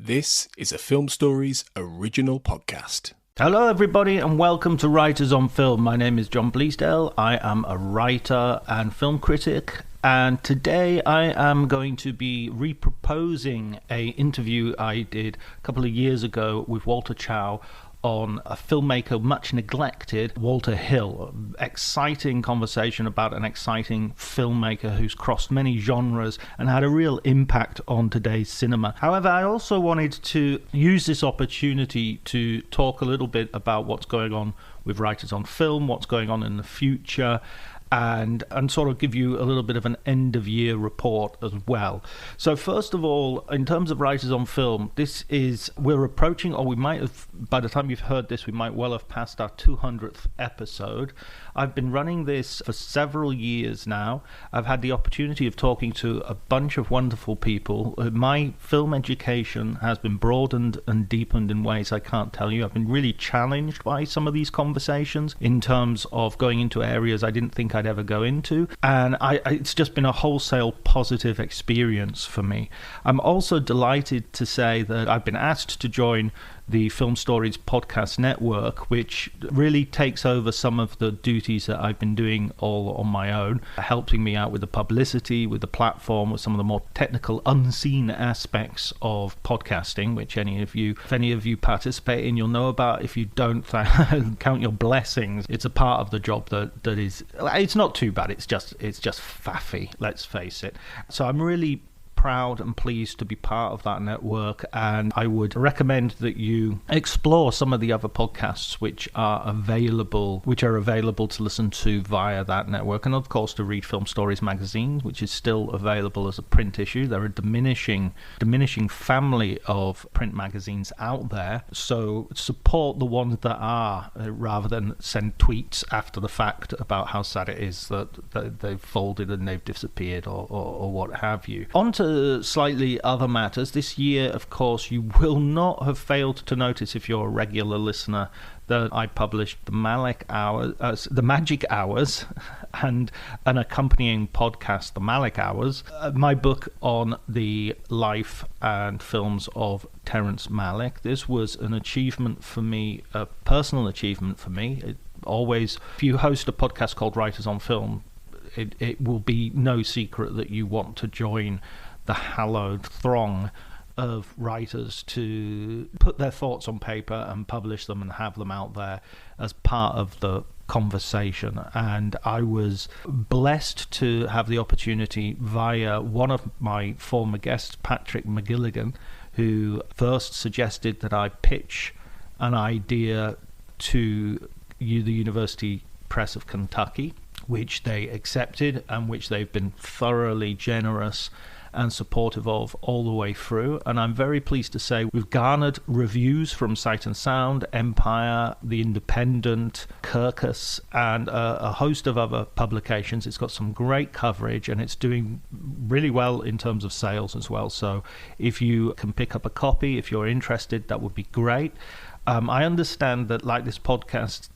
This is a Film Stories original podcast. Hello everybody and welcome to Writers on Film. My name is John Bleasdale. I am a writer and film critic, and today I am going to be reproposing an interview I did a couple of years ago with Walter Chaw on a filmmaker much neglected, Walter Hill. Exciting conversation about an exciting filmmaker who's crossed many genres and had a real impact on today's cinema. However, I also wanted to use this opportunity to talk a little bit about what's going on with Writers on Film, what's going on in the future, and sort of give you a little bit of an end-of-year report as well. So first of all, in terms of Writers on Film, we're approaching, or we might have, by the time you've heard this, we might well have passed our 200th episode. I've been running this for several years now. I've had the opportunity of talking to a bunch of wonderful people. My film education has been broadened and deepened in ways I can't tell you. I've been really challenged by some of these conversations in terms of going into areas I didn't think I'd ever go into, and it's just been a wholesale positive experience for me. I'm also delighted to say that I've been asked to join the Film Stories podcast network, which really takes over some of the duties that I've been doing all on my own, helping me out with the publicity, with the platform, with some of the more technical, unseen aspects of podcasting, which if any of you participate in, you'll know about. If you don't, count your blessings. It's a part of the job that is, it's not too bad. It's just faffy, let's face it. So I'm really proud and pleased to be part of that network, and I would recommend that you explore some of the other podcasts which are available to listen to via that network, and of course to read Film Stories magazine, which is still available as a print issue. There are a diminishing family of print magazines out there, so support the ones that are, rather than send tweets after the fact about how sad it is that they've folded and they've disappeared or what have you. On to slightly other matters. This year, of course, you will not have failed to notice, if you're a regular listener, that I published the Magic Hours, and an accompanying podcast, the Malick Hours, my book on the life and films of Terrence Malick. This was an achievement for me, a personal achievement for me. If you host a podcast called Writers on Film, it will be no secret that you want to join the hallowed throng of writers to put their thoughts on paper and publish them and have them out there as part of the conversation. And I was blessed to have the opportunity via one of my former guests, Patrick McGilligan, who first suggested that I pitch an idea to the University Press of Kentucky, which they accepted and which they've been thoroughly generous and supportive of all the way through. And I'm very pleased to say we've garnered reviews from Sight and Sound, Empire, The Independent, Kirkus, and a host of other publications. It's got some great coverage, and it's doing really well in terms of sales as well. So if you can pick up a copy, if you're interested, that would be great. I understand that, like this podcast,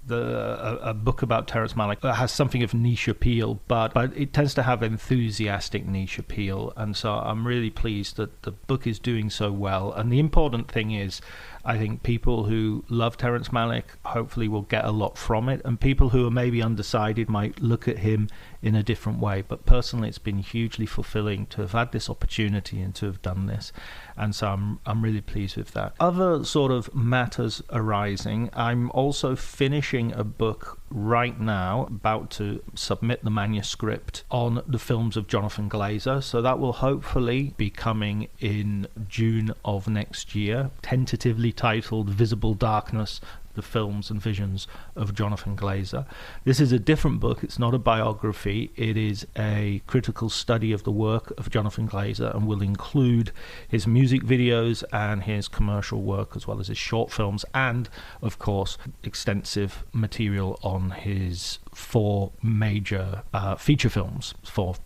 a book about Terrence Malick has something of niche appeal, but it tends to have enthusiastic niche appeal, and so I'm really pleased that the book is doing so well. And the important thing is, I think people who love Terrence Malick hopefully will get a lot from it, and people who are maybe undecided might look at him in a different way. But personally, it's been hugely fulfilling to have had this opportunity and to have done this, and so I'm really pleased with that. Other sort of matters arising, I'm also finishing a book right now, about to submit the manuscript on the films of Jonathan Glazer, so that will hopefully be coming in June of next year, tentatively titled Visible Darkness, the films and visions of Jonathan Glazer. This is a different book. It's not a biography. It is a critical study of the work of Jonathan Glazer, and will include his music videos and his commercial work, as well as his short films, and of course extensive material on on his 4 major feature films.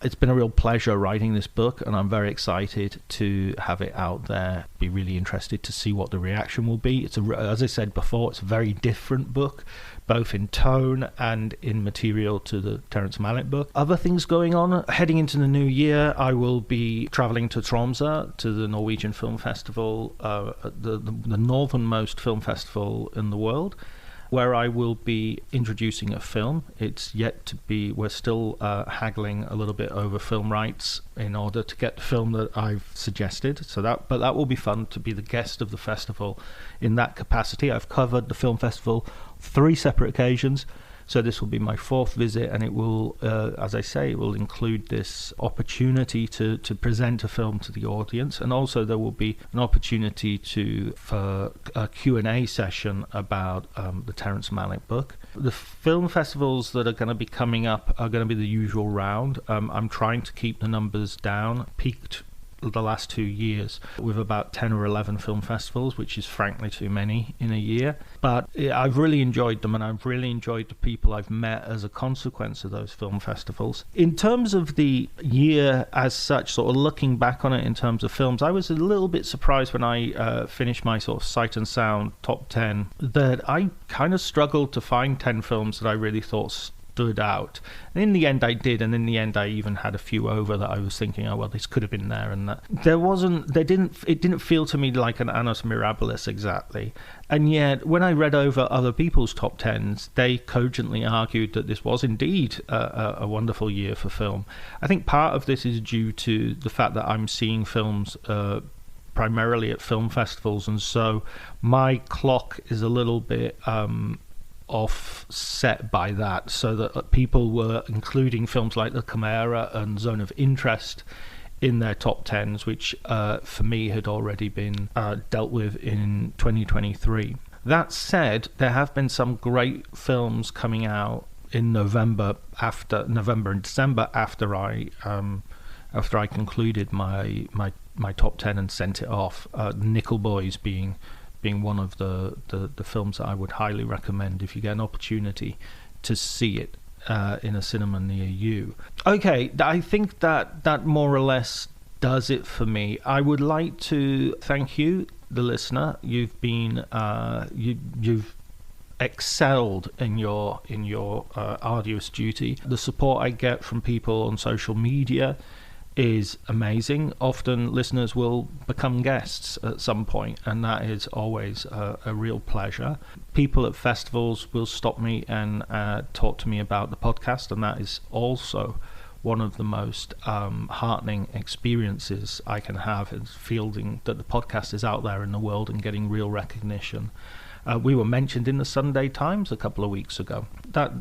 It's been a real pleasure writing this book, and I'm very excited to have it out there. Be really interested to see what the reaction will be. As I said before, it's a very different book, both in tone and in material to the Terrence Malick book. Other things going on. Heading into the new year, I will be travelling to Tromsø, to the Norwegian Film Festival, the northernmost film festival in the world, where I will be introducing a film. It's yet to be, we're still haggling a little bit over film rights in order to get the film that I've suggested. But that will be fun to be the guest of the festival in that capacity. I've covered the film festival 3 separate occasions, so this will be my 4th visit, and it will, as I say, it will include this opportunity to present a film to the audience, and also there will be an opportunity for a Q&A session about the Terrence Malick book. The film festivals that are going to be coming up are going to be the usual round. I'm trying to keep the numbers down. Peaked the last 2 years with about 10 or 11 film festivals, which is frankly too many in a year. But I've really enjoyed them, and I've really enjoyed the people I've met as a consequence of those film festivals. In terms of the year as such, sort of looking back on it in terms of films, I was a little bit surprised when I finished my sort of Sight and Sound top 10 that I kind of struggled to find 10 films that I really thought stood out. And in the end I did, and in the end I even had a few over that I was thinking, oh well, this could have been there, and that it didn't feel to me like an annus mirabilis exactly. And yet when I read over other people's top 10s, they cogently argued that this was indeed a wonderful year for film. I think part of this is due to the fact that I'm seeing films primarily at film festivals, and so my clock is a little bit offset by that, so that people were including films like The Chimera and Zone of Interest in their top 10s, which for me had already been dealt with in 2023. That said, there have been some great films coming out in November and December after I concluded my top 10 and sent it off. Nickel Boys being one of the films that I would highly recommend if you get an opportunity to see it in a cinema near you. Okay, I think that more or less does it for me. I would like to thank you, the listener. You've been you've excelled in your arduous duty. The support I get from people on social media is amazing. Often listeners will become guests at some point, and that is always a real pleasure. People at festivals will stop me and talk to me about the podcast, and that is also one of the most heartening experiences I can have, is feeling that the podcast is out there in the world and getting real recognition. We were mentioned in the Sunday Times a couple of weeks ago. That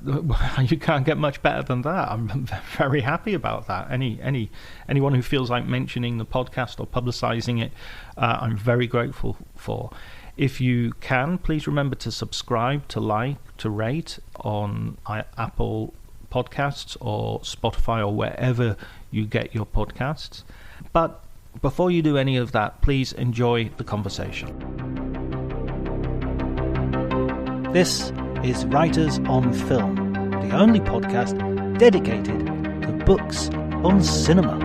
you can't get much better than that. I'm very happy about that. Anyone who feels like mentioning the podcast or publicizing it, I'm very grateful for. If you can, please remember to subscribe, to like, to rate on Apple Podcasts or Spotify or wherever you get your podcasts. But before you do any of that, please enjoy the conversation. This is Writers on Film, the only podcast dedicated to books on cinema.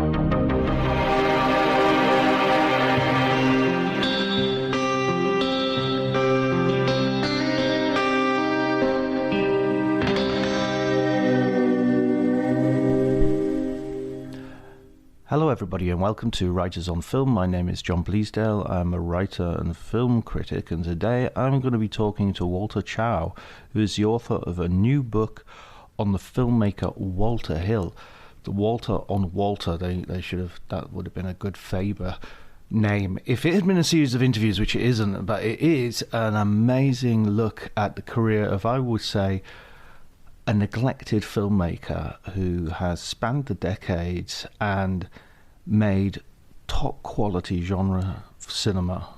Hello everybody and welcome to Writers on Film. My name is John Bleasdale. I'm a writer and film critic, and today I'm going to be talking to Walter Chaw, who is the author of a new book on the filmmaker Walter Hill. The Walter on Walter, they should have, that would have been a good Faber name if it had been a series of interviews, which it isn't, but it is an amazing look at the career of, I would say, a neglected filmmaker who has spanned the decades and made top quality genre cinema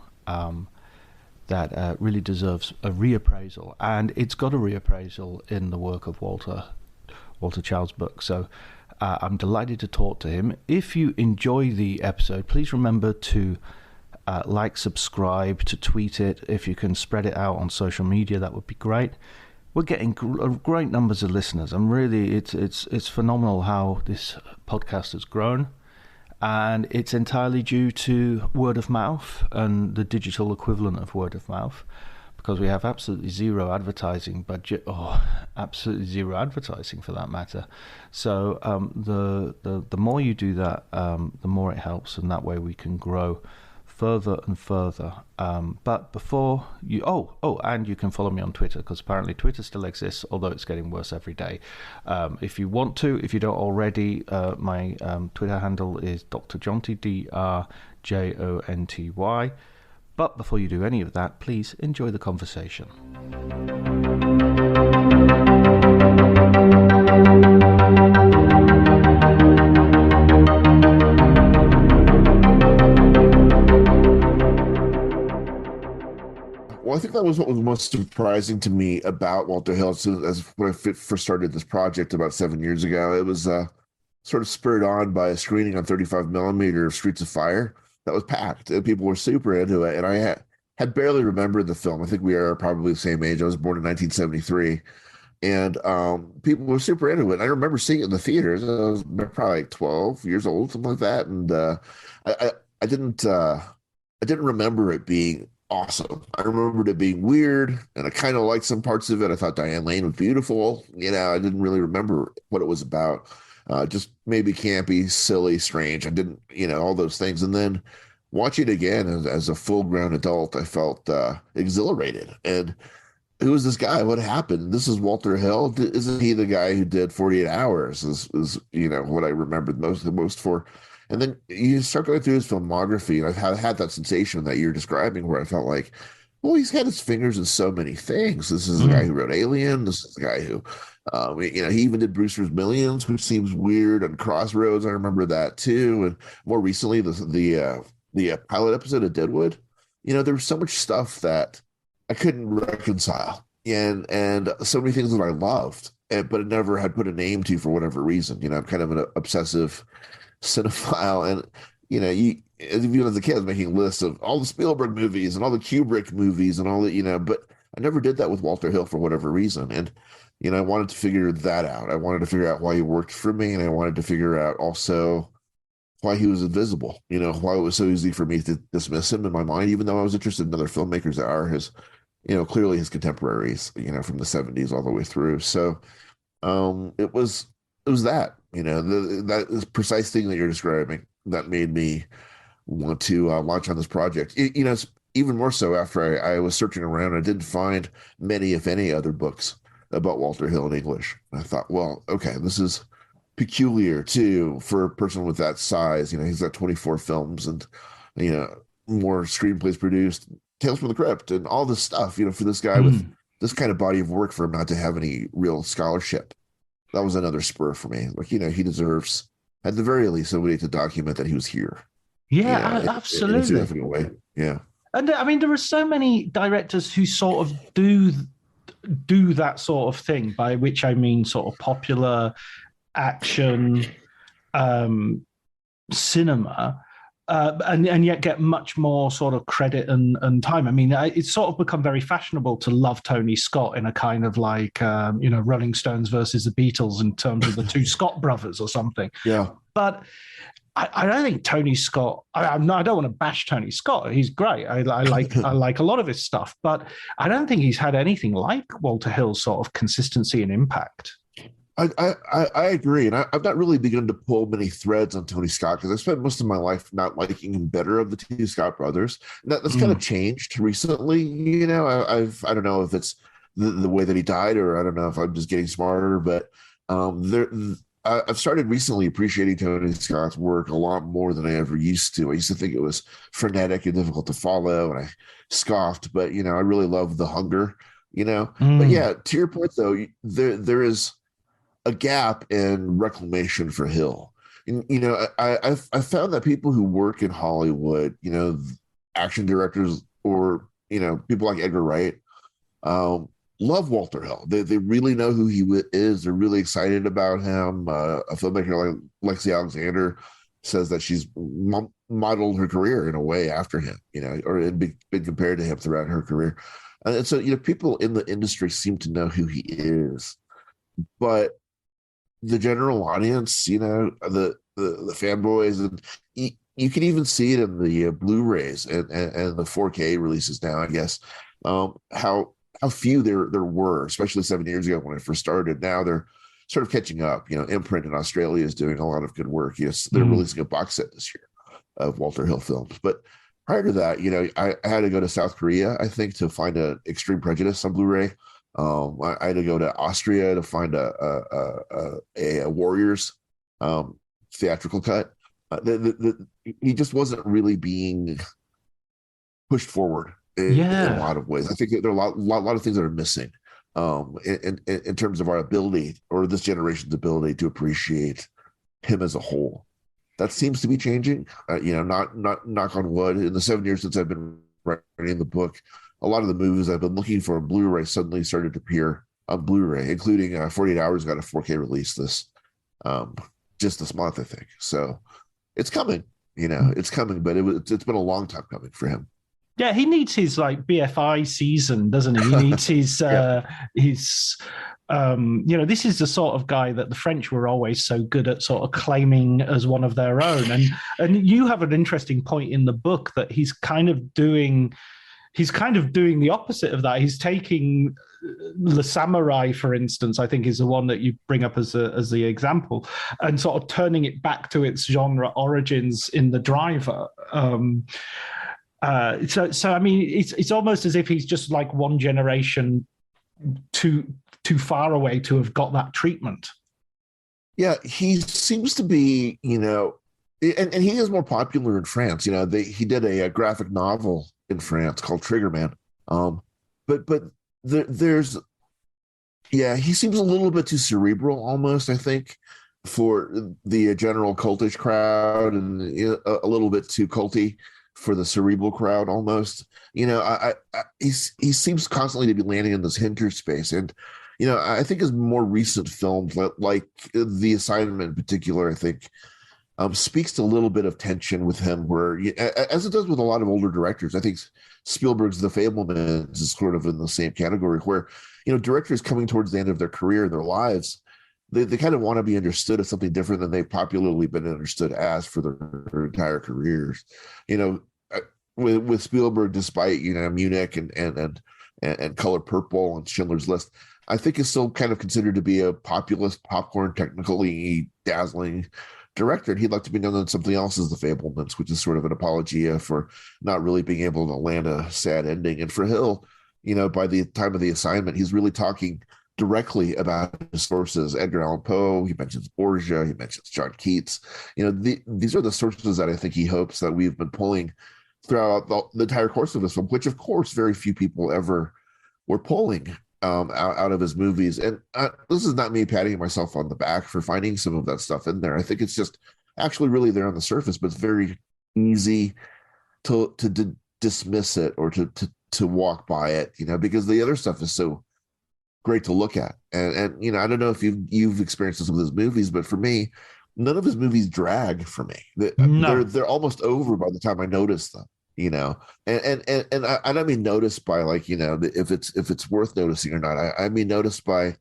that really deserves a reappraisal, and it's got a reappraisal in the work of Walter Chaw's book. So I'm delighted to talk to him. If you enjoy the episode, please remember to subscribe, to tweet it. If you can spread it out on social media, that would be great. we're getting great numbers of listeners, and really, it's phenomenal how this podcast has grown. And it's entirely due to word of mouth and the digital equivalent of word of mouth, because we have absolutely zero advertising budget, or absolutely zero advertising for that matter. So the more you do that, the more it helps, and that way we can grow further and further. But before you, and you can follow me on Twitter, because apparently Twitter still exists, although it's getting worse every day. If you want to, if you don't already, my Twitter handle is Dr. Jonty, DRJONTY. But before you do any of that, please enjoy the conversation. Well, I think that was what was most surprising to me about Walter Hill. So as when I first started this project about 7 years ago, it was sort of spurred on by a screening on 35 millimeter of Streets of Fire that was packed, and people were super into it. And I had barely remembered the film. I think we are probably the same age. I was born in 1973, and people were super into it. And I remember seeing it in the theaters. I was probably like 12 years old, something like that. And I didn't remember it being awesome. I remembered it being weird, and I kind of liked some parts of it. I thought Diane Lane was beautiful. I didn't really remember what it was about. Just maybe campy, silly, strange. I didn't, all those things. And then watching it again as a full-grown adult, I felt exhilarated. And who is this guy? What happened? This is Walter Hill. Isn't he the guy who did 48 Hours? Is what I remembered the most for. And then you start going through his filmography, and I've had that sensation that you're describing, where I felt like, well, he's got his fingers in so many things. This is the guy who wrote Alien. This is the guy who, he even did Brewster's Millions, which seems weird, and Crossroads. I remember that too. And more recently, the pilot episode of Deadwood. There was so much stuff that I couldn't reconcile, and so many things that I loved, but it never had put a name to for whatever reason. I'm kind of an obsessive cinephile, and even as a kid, I was making lists of all the Spielberg movies and all the Kubrick movies and all the, but I never did that with Walter Hill for whatever reason. And I wanted to figure that out. I wanted to figure out why he worked for me, and I wanted to figure out also why he was invisible. Why it was so easy for me to dismiss him in my mind, even though I was interested in other filmmakers that are his, clearly his contemporaries, from the 70s all the way through. So it was that, that precise thing that you're describing that made me want to launch on this project. It's even more so after I was searching around. I didn't find many, if any, other books about Walter Hill in English. And I thought, well, okay, this is peculiar too for a person with that size. He's got 24 films and, more screenplays produced, Tales from the Crypt, and all this stuff, for this guy with this kind of body of work, for him not to have any real scholarship. That was another spur for me. Like, he deserves, at the very least, somebody to document that he was here. Yeah, absolutely. In a significant way. Yeah. And I mean, there are so many directors who sort of do that sort of thing, by which I mean sort of popular action cinema, and yet get much more sort of credit and time. I mean, it's sort of become very fashionable to love Tony Scott in a kind of like, Rolling Stones versus the Beatles in terms of the two Scott brothers or something. Yeah. But I don't think Tony Scott, I don't want to bash Tony Scott. He's great. I like a lot of his stuff, but I don't think he's had anything like Walter Hill's sort of consistency and impact. I agree, and I've not really begun to pull many threads on Tony Scott, because I spent most of my life not liking him better of the two Scott brothers. That's kind of changed recently. I don't know if it's the way that he died, or I don't know if I'm just getting smarter, but I've started recently appreciating Tony Scott's work a lot more than I ever used to. I used to think it was frenetic and difficult to follow, and I scoffed, but I really love The Hunger. But yeah, to your point though, there is a gap in reclamation for Hill. And, I found that people who work in Hollywood, action directors, or, people like Edgar Wright, love Walter Hill. They really know who he is. They're really excited about him. A filmmaker like Lexi Alexander says that she's modeled her career in a way after him, or been compared to him throughout her career. And so, people in the industry seem to know who he is, but the general audience, the fanboys, and you can even see it in the Blu-rays and the 4K releases now, I guess, how few there were, especially 7 years ago when it first started. Now they're sort of catching up. Imprint in Australia is doing a lot of good work. Yes, they're releasing a box set this year of Walter Hill films. But prior to that, I had to go to South Korea, I think, to find an Extreme Prejudice on Blu-ray. I had to go to Austria to find a Warriors theatrical cut. He just wasn't really being pushed forward in a lot of ways. I think there are a lot of things that are missing in terms of our ability, or this generation's ability, to appreciate him as a whole. That seems to be changing. Not knock on wood. In the 7 years since I've been writing the book, a lot of the movies I've been looking for on Blu-ray suddenly started to appear on Blu-ray, including 48 Hours got a 4K release just this month, I think. So it's coming. It's coming, but it's been a long time coming for him. Yeah, he needs his BFI season, doesn't he? He needs his this is the sort of guy that the French were always so good at sort of claiming as one of their own. And you have an interesting point in the book that he's kind of doing the opposite of that. He's taking Le Samurai, for instance, I think is the one that you bring up as the example, and sort of turning it back to its genre origins in The Driver. So I mean, it's almost as if he's just like one generation too far away to have got that treatment. Yeah, he seems to be, and he is more popular in France. He did a graphic novel in France called Triggerman. But there's, he seems a little bit too cerebral, almost, I think, for the general cultish crowd, and a little bit too culty for the cerebral crowd, almost. He seems constantly to be landing in this hinter space, and I think his more recent films, like The Assignment in particular, I think speaks to a little bit of tension with him, where, as it does with a lot of older directors. I think Spielberg's The Fabelmans is sort of in the same category, where directors coming towards the end of their career and their lives, they kind of want to be understood as something different than they've popularly been understood as for their entire careers. With Spielberg, despite Munich and Color Purple and Schindler's List, I think is still kind of considered to be a populist, popcorn, technically dazzling director. And he'd like to be known as something else as The Fabelmans, which is sort of an apologia for not really being able to land a sad ending. And for Hill, by the time of The Assignment, he's really talking directly about his sources. Edgar Allan Poe, he mentions Borgia, he mentions John Keats. These are the sources that I think he hopes that we've been pulling throughout the entire course of this film, which of course very few people ever were pulling out of his movies. And this is not me patting myself on the back for finding some of that stuff in there. I think it's just actually really there on the surface, but it's very easy to dismiss it, or to walk by it, because the other stuff is so great to look at. And I don't know if you've experienced this with his movies, but for me, none of his movies drag for me. They're almost over by the time I notice them. And I don't mean notice by if it's worth noticing or not. I mean notice by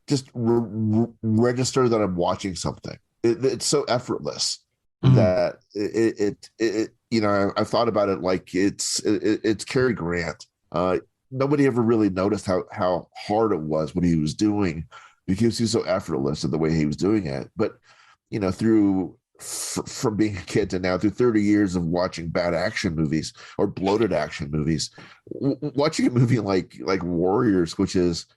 just register that I'm watching something. It's so effortless that I've thought about it like it's Cary Grant. Nobody ever really noticed how hard it was what he was doing, because he was so effortless in the way he was doing it. But from being a kid to now, through 30 years of watching bad action movies or bloated action movies, watching a movie like Warriors, which is,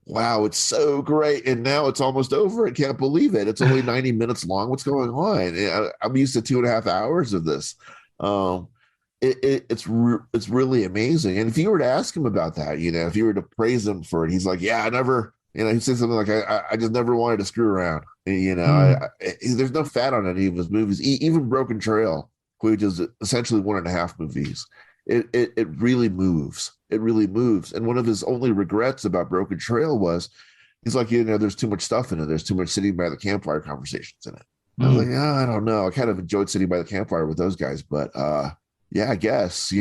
wow, it's so great, and now it's almost over. I can't believe it. It's only 90 minutes long. What's going on? I'm used to 2.5 hours of this. It's really amazing. And if you were to ask him about that, if you were to praise him for it, he's like, yeah, I never, he said something like, I just never wanted to screw around. There's no fat on any of his movies. Even Broken Trail, which is essentially 1.5 movies, it really moves. It really moves. And one of his only regrets about Broken Trail was, he's like, there's too much stuff in it. There's too much sitting by the campfire conversations in it. I was like, I don't know. I kind of enjoyed sitting by the campfire with those guys, but Yeah, I guess,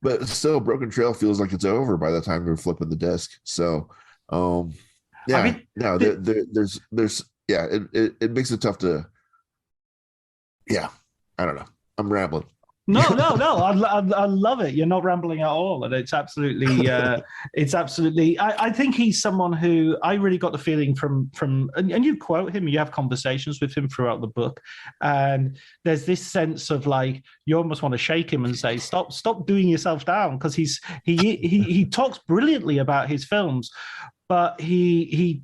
but still Broken Trail feels like it's over by the time we're flipping the disc. So, um, I yeah, mean, no, there's, yeah, it makes it tough to, yeah, I don't know. I'm rambling. no, no, no. I love it. You're not rambling at all, and it's absolutely. I think he's someone who I really got the feeling from, and you quote him, you have conversations with him throughout the book, and there's this sense of like you almost want to shake him and say, stop doing yourself down, because he talks brilliantly about his films, but he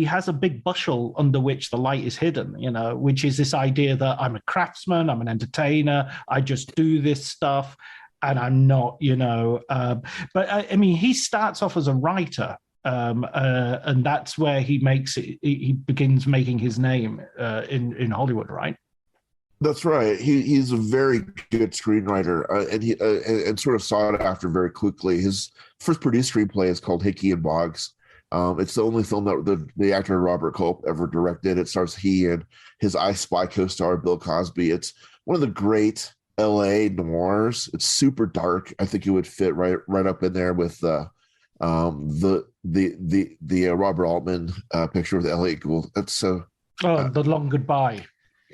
has a big bushel under which the light is hidden, which is this idea that I'm a craftsman, I'm an entertainer, I just do this stuff, and I'm not, but I mean, he starts off as a writer, and that's where he makes it. He begins making his name in Hollywood, right? That's right. He's a very good screenwriter, and he and sort of sought after very quickly. His first produced screenplay is called Hickey and Boggs. It's the only film that the actor Robert Culp ever directed. It stars he and his I Spy co-star Bill Cosby. It's one of the great L.A. noirs. It's super dark. I think it would fit right up in there with the Robert Altman picture of the L.A. Ghoul. That's so. The Long Goodbye.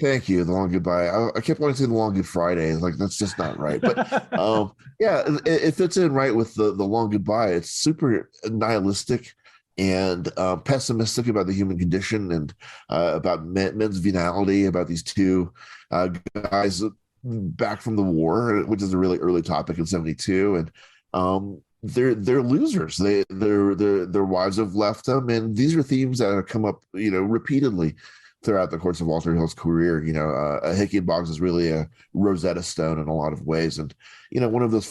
Thank you. The Long Goodbye. I kept wanting to say The Long Good Friday. Like, that's just not right. But yeah, it fits in right with the Long Goodbye. It's super nihilistic and pessimistic about the human condition and about men's venality, about these two guys back from the war, which is a really early topic in '72. And they're losers. Their wives have left them, and these are themes that have come up, repeatedly throughout the course of Walter Hill's career. Hickey and Boggs is really a Rosetta Stone in a lot of ways, and one of those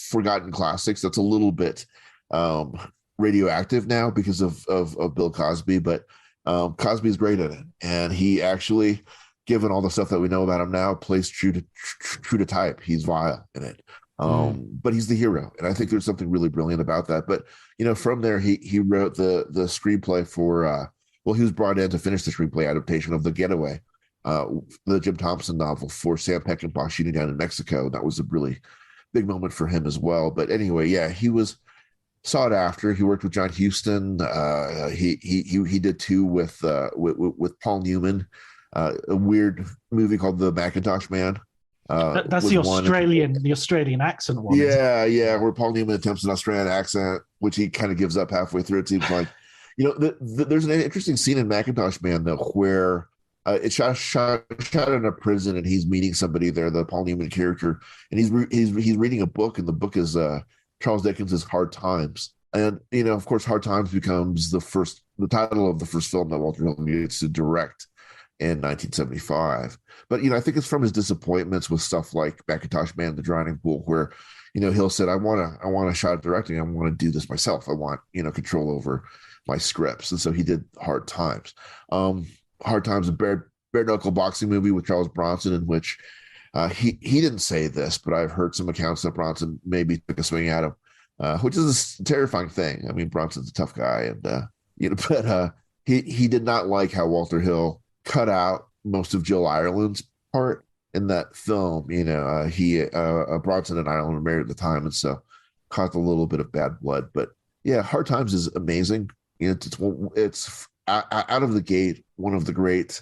forgotten classics that's a little bit radioactive now because of Bill Cosby, but Cosby is great at it, and he actually, given all the stuff that we know about him now, plays true to type. He's vile in it. But he's the hero, and I think there's something really brilliant about that. But from there, he wrote the screenplay for he was brought in to finish the screenplay adaptation of The Getaway, the Jim Thompson novel, for Sam Peckinpah shooting down in Mexico. That was a really big moment for him as well. But anyway, yeah, he was sought after. He worked with John Huston. He did two with Paul Newman, a weird movie called The Macintosh Man. That's the Australian accent one. Yeah, where Paul Newman attempts an Australian accent, which he kind of gives up halfway through. It seems like, there's an interesting scene in Macintosh Man though, where it's shot in a prison, and he's meeting somebody there, the Paul Newman character, and he's reading a book, and the book is Charles Dickens's Hard Times, and of course, Hard Times becomes the title of the first film that Walter Hill gets to direct in 1975. But I think it's from his disappointments with stuff like Macintosh Man, The Drowning Pool, where Hill said, I want a shot at directing. I want to do this myself. I want control over my scripts. And so he did Hard Times. Hard Times, a bare knuckle boxing movie with Charles Bronson, in which he didn't say this, but I've heard some accounts that Bronson maybe took a swing at him, which is a terrifying thing. I mean, Bronson's a tough guy, and but he did not like how Walter Hill cut out most of Jill Ireland's part in that film. Bronson and Ireland were married at the time, and so caused a little bit of bad blood. But yeah, Hard Times is amazing. It's out of the gate one of the great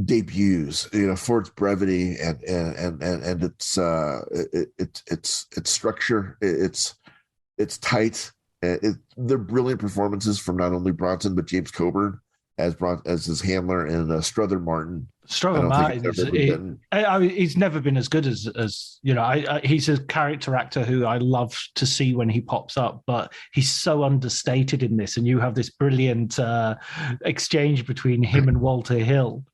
debuts, for its brevity and its structure. It's tight. They're brilliant performances from not only Bronson but James Coburn as his handler, and Strother Martin. Strother Martin, he's never been as good as he's a character actor who I love to see when he pops up, but he's so understated in this, and you have this brilliant exchange between him and Walter Hill.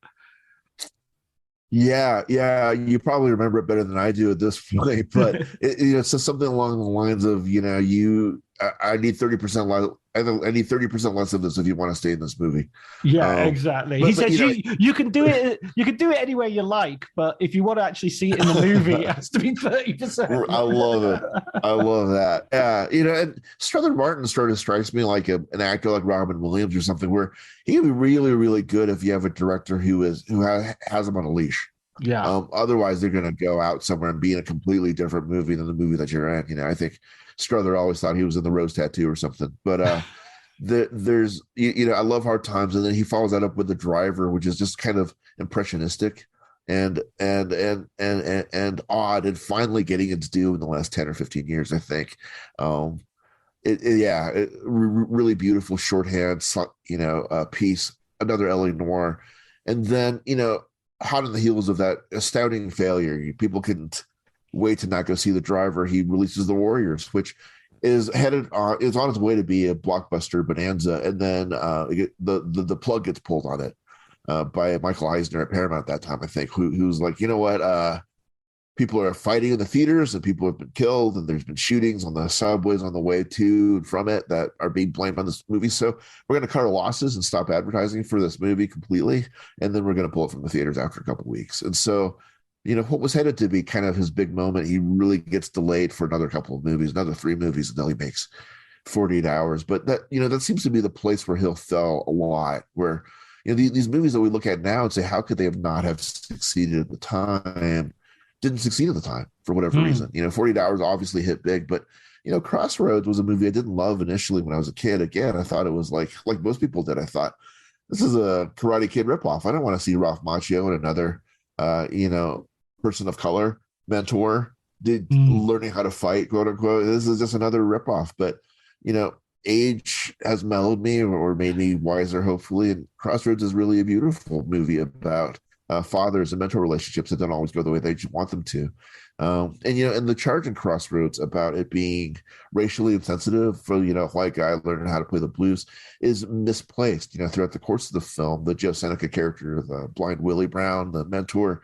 Yeah, you probably remember it better than I do at this point, but it says something along the lines of, I need 30% less. I need 30% less of this if you want to stay in this movie. Yeah, exactly. He says you can do it. You can do it any way you like, but if you want to actually see it in the movie, it has to be 30%. I love it. I love that. Yeah, and Strother Martin sort of strikes me like an actor like Robin Williams or something, where he can be really, really good if you have a director who has him on a leash. Yeah. Otherwise, they're going to go out somewhere and be in a completely different movie than the movie that you're in. I think Strother always thought he was in the Rose Tattoo or something. But there's, I love Hard Times, and then he follows that up with The Driver, which is just kind of impressionistic and odd, and finally getting its due in the last 10 or 15 years, I think. Really beautiful shorthand, piece, another LA noir. And then, hot on the heels of that astounding failure, people couldn't wait to not go see The Driver. He releases The Warriors, which is on its way to be a blockbuster bonanza, and then the plug gets pulled on it by Michael Eisner at Paramount at that time, I think, who's like, you know what, people are fighting in the theaters and people have been killed, and there's been shootings on the subways on the way to and from it that are being blamed on this movie. So we're going to cut our losses and stop advertising for this movie completely. And then we're going to pull it from the theaters after a couple of weeks. And so, what was headed to be kind of his big moment, he really gets delayed for another couple of movies, another 3 movies until he makes 48 Hours. But that seems to be the place where he'll fell a lot, where, these movies that we look at now and say, how could they not have succeeded at the time? Didn't succeed at the time for whatever reason. 48 Hours obviously hit big, but Crossroads was a movie I didn't love initially when I was a kid. Again, I thought it was like most people did. I thought, this is a Karate Kid ripoff. I don't want to see Ralph Macchio and another person of color mentor learning how to fight, quote unquote. This is just another ripoff. But age has mellowed me or made me wiser, hopefully. And Crossroads is really a beautiful movie about fathers and mentor relationships that don't always go the way they want them to. And the charge in Crossroads about it being racially insensitive for, a white guy learning how to play the blues is misplaced. Throughout the course of the film, the Joe Seneca character, the blind Willie Brown, the mentor,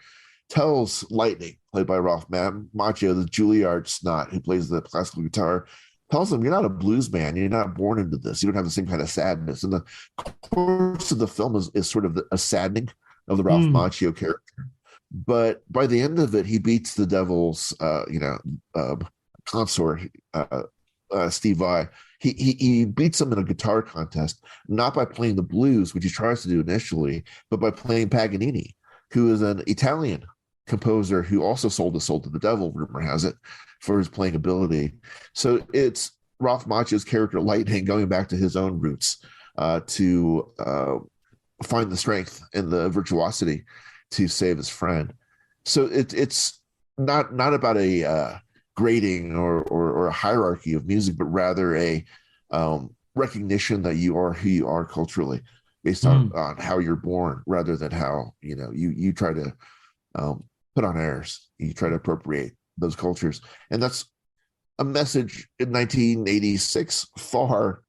tells Lightning, played by Ralph Macchio, the Juilliard snot who plays the classical guitar, tells him, you're not a blues man. You're not born into this. You don't have the same kind of sadness. And the course of the film is sort of a saddening of the Ralph Macchio character. But by the end of it, he beats the Devil's, consort, Steve Vai. He beats him in a guitar contest, not by playing the blues, which he tries to do initially, but by playing Paganini, who is an Italian composer who also sold his soul to the devil, rumor has it, for his playing ability. So it's Ralph Macchio's character Lightning going back to his own roots to find the strength and the virtuosity to save his friend. So it's not about a grading or a hierarchy of music, but rather a recognition that you are who you are culturally based on how you're born, rather than how you try to put on airs. You try to appropriate those cultures, and that's a message in 1986 far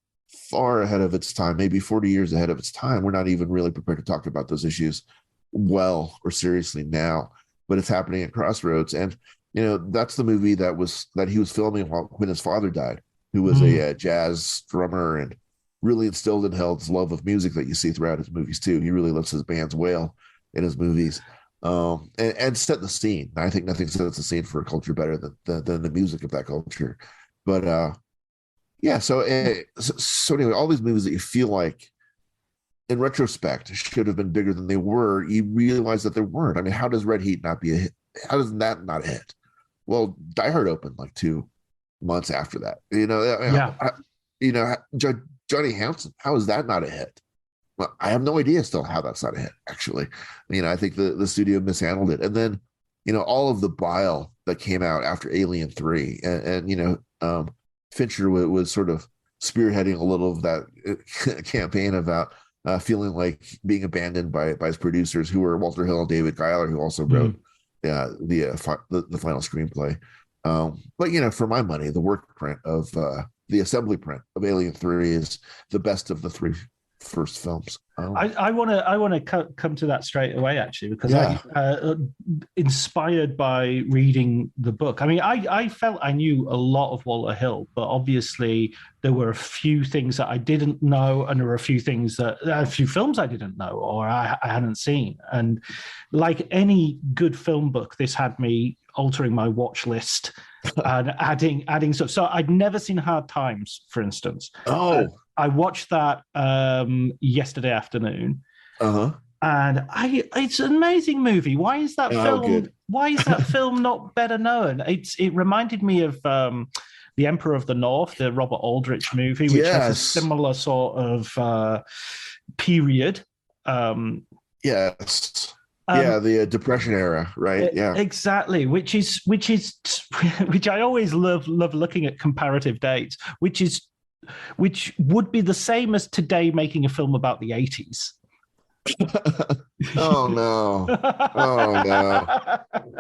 ahead of its time, maybe 40 years ahead of its time. We're not even really prepared to talk about those issues well or seriously now, but it's happening at Crossroads. And that's the movie that he was filming when his father died, who was a jazz drummer and really instilled in Held's love of music that you see throughout his movies too. He really lets his bands wail in his movies, and set the scene. I think nothing sets the scene for a culture better than the music of that culture. But yeah, so anyway, all these movies that you feel like in retrospect should have been bigger than they were, you realize that they weren't. I mean, how does Red Heat not be a hit? How does that not hit? Well, Die Hard opened like 2 months after that. Johnny Hanson, how is that not a hit? Well, I have no idea still how that's not a hit, actually. I think the studio mishandled it. And then, all of the bile that came out after Alien 3 and Fincher was sort of spearheading a little of that campaign about feeling like being abandoned by his producers, who were Walter Hill and David Giler, who also wrote the final screenplay. But for my money, the work print of the assembly print of Alien 3 is the best of the 3 first films. I want to come to that straight away, actually, because I inspired by reading the book. I mean, I felt I knew a lot of Walter Hill, but obviously there were a few things that I didn't know, and there were a few films I didn't know or I hadn't seen. And like any good film book, this had me altering my watch list and adding stuff. So I'd never seen Hard Times, for instance. I watched that yesterday afternoon. And it's an amazing movie. Why is that Oh, film? good. Why is that film not better known? It reminded me of the Emperor of the North, the Robert Aldrich movie, which has a Yes. similar sort of period. Um, Yes. Yeah, um, the Depression era, right? Yeah. exactly, which I always love looking at comparative dates, which would be the same as today making a film about the 80s. Oh no. Oh no.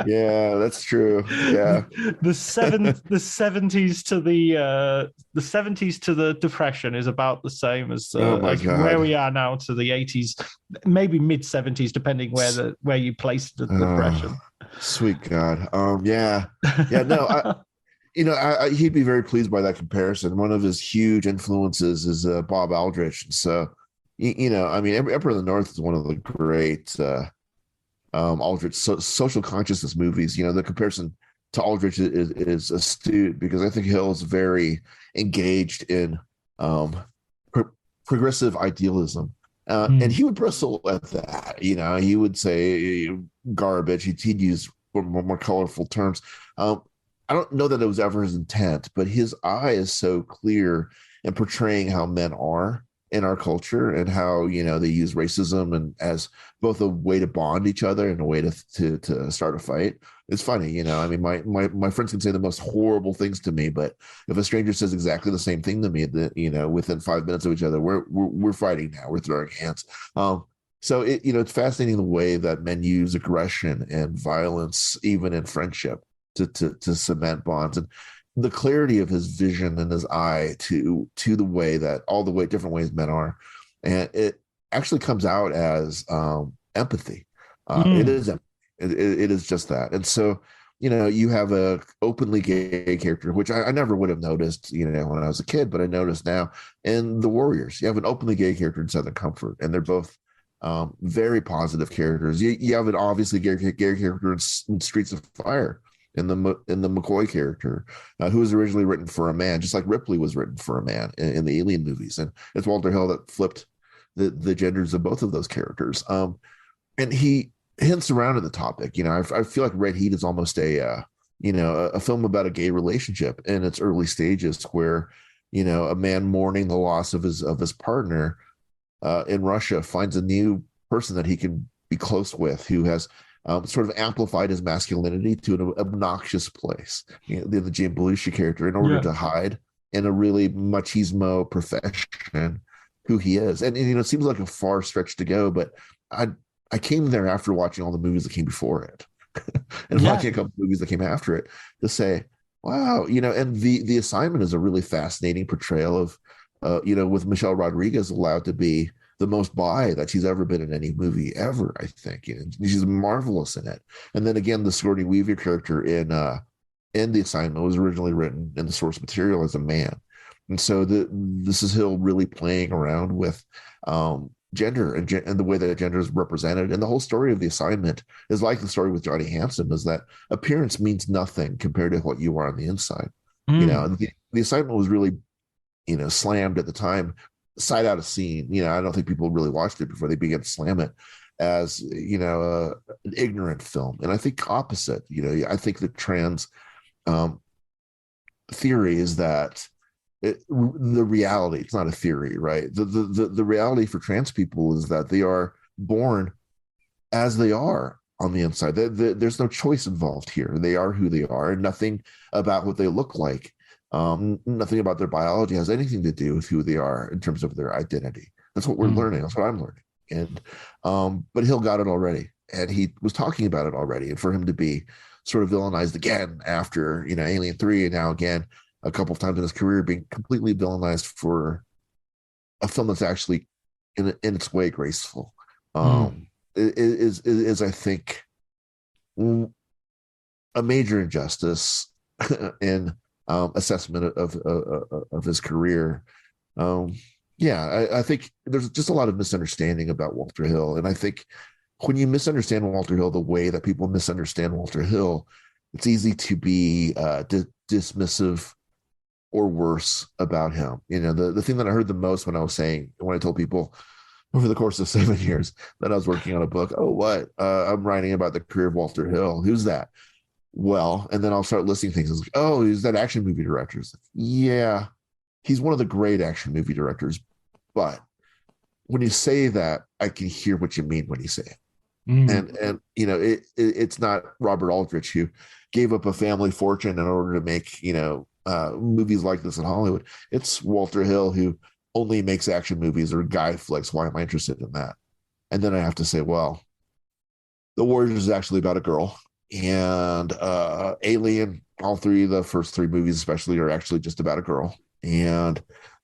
Yeah, that's true. Yeah. The 70s to the 70s to the depression is about the same Oh my as where God. we are now to the 80s, maybe mid 70s, depending where you place the depression. Oh, sweet God. Yeah. Yeah, no, he'd be very pleased by that comparison. One of his huge influences is Bob Aldrich. So, I mean, Emperor of the North is one of the great Aldrich social consciousness movies. The comparison to Aldrich is astute because I think Hill is very engaged in um, pro- progressive idealism. And Mm. he would bristle at that. He would say garbage. He'd use more colorful terms. I don't know that it was ever his intent, but his eye is so clear in portraying how men are in our culture and how they use racism and as both a way to bond each other and a way to start a fight. It's funny, I mean, my friends can say the most horrible things to me, but if a stranger says exactly the same thing to me, that within 5 minutes of each other, we're fighting now, we're throwing hands. So it's fascinating the way that men use aggression and violence, even in friendship, to cement bonds, and the clarity of his vision and his eye to the way that all the way different ways men are, and it actually comes out as empathy. It Mm. is it is just that, and so you have a openly gay character, which I never would have noticed when I was a kid, but I noticed now in the Warriors. You have an openly gay character in Southern Comfort, and they're both very positive characters. You have an obviously gay character in Streets of Fire, in the McCoy character, who was originally written for a man, just like Ripley was written for a man in the Alien movies, and it's Walter Hill that flipped the genders of both of those characters. And he hints around at the topic. I feel like Red Heat is almost a film about a gay relationship in its early stages, where a man mourning the loss of his partner in Russia finds a new person that he can be close with, who has sort of amplified his masculinity to an obnoxious place. The Jane Belushi character, in order Yeah. to hide in a really machismo profession who he is. And it seems like a far stretch to go, but I came there after watching all the movies that came before it and Yeah. watching a couple movies that came after it to say, wow, and the assignment is a really fascinating portrayal of with Michelle Rodriguez allowed to be the most bi that she's ever been in any movie ever, I think. She's marvelous in it. And then again, the Sigourney Weaver character in the assignment was originally written in the source material as a man. And so this is Hill really playing around with gender and the way that gender is represented. And the whole story of the assignment is like the story with Johnny Hansen, is that appearance means nothing compared to what you are on the inside. Mm. The assignment was really slammed at the time, sight out of scene. I don't think people really watched it before they began to slam it as an ignorant film. And I think opposite. I think the trans theory is that the reality. It's not a theory, right? The reality for trans people is that they are born as they are on the inside. There's no choice involved here. They are who they are, and nothing about what they look like, nothing about their biology has anything to do with who they are in terms of their identity. That's what we're Mm. learning. That's what I'm learning. And but Hill got it already, and he was talking about it already. And for him to be sort of villainized again after Alien 3, and now again a couple of times in his career being completely villainized for a film that's actually in its way graceful, Mm. is I think a major injustice in assessment of his career. Um, yeah, I think there's just a lot of misunderstanding about Walter Hill, and I think when you misunderstand Walter Hill the way that people misunderstand Walter Hill, it's easy to be dismissive or worse about him. The thing that I heard the most when I told people over the course of 7 years that I was working on a book. Oh, what? I'm writing about the career of Walter Hill. Who's that? Well, and then I'll start listing things. It's like, oh, he's that action movie director. It's like, yeah, he's one of the great action movie directors. But when you say that, I can hear what you mean when you say it. And it's not Robert Aldrich who gave up a family fortune in order to make movies like this in Hollywood. It's Walter Hill who only makes action movies or guy flicks. Why am I interested in that? And then I have to say, well, The Warriors is actually about a girl, and Alien, all three, the first three movies especially, are actually just about a girl. And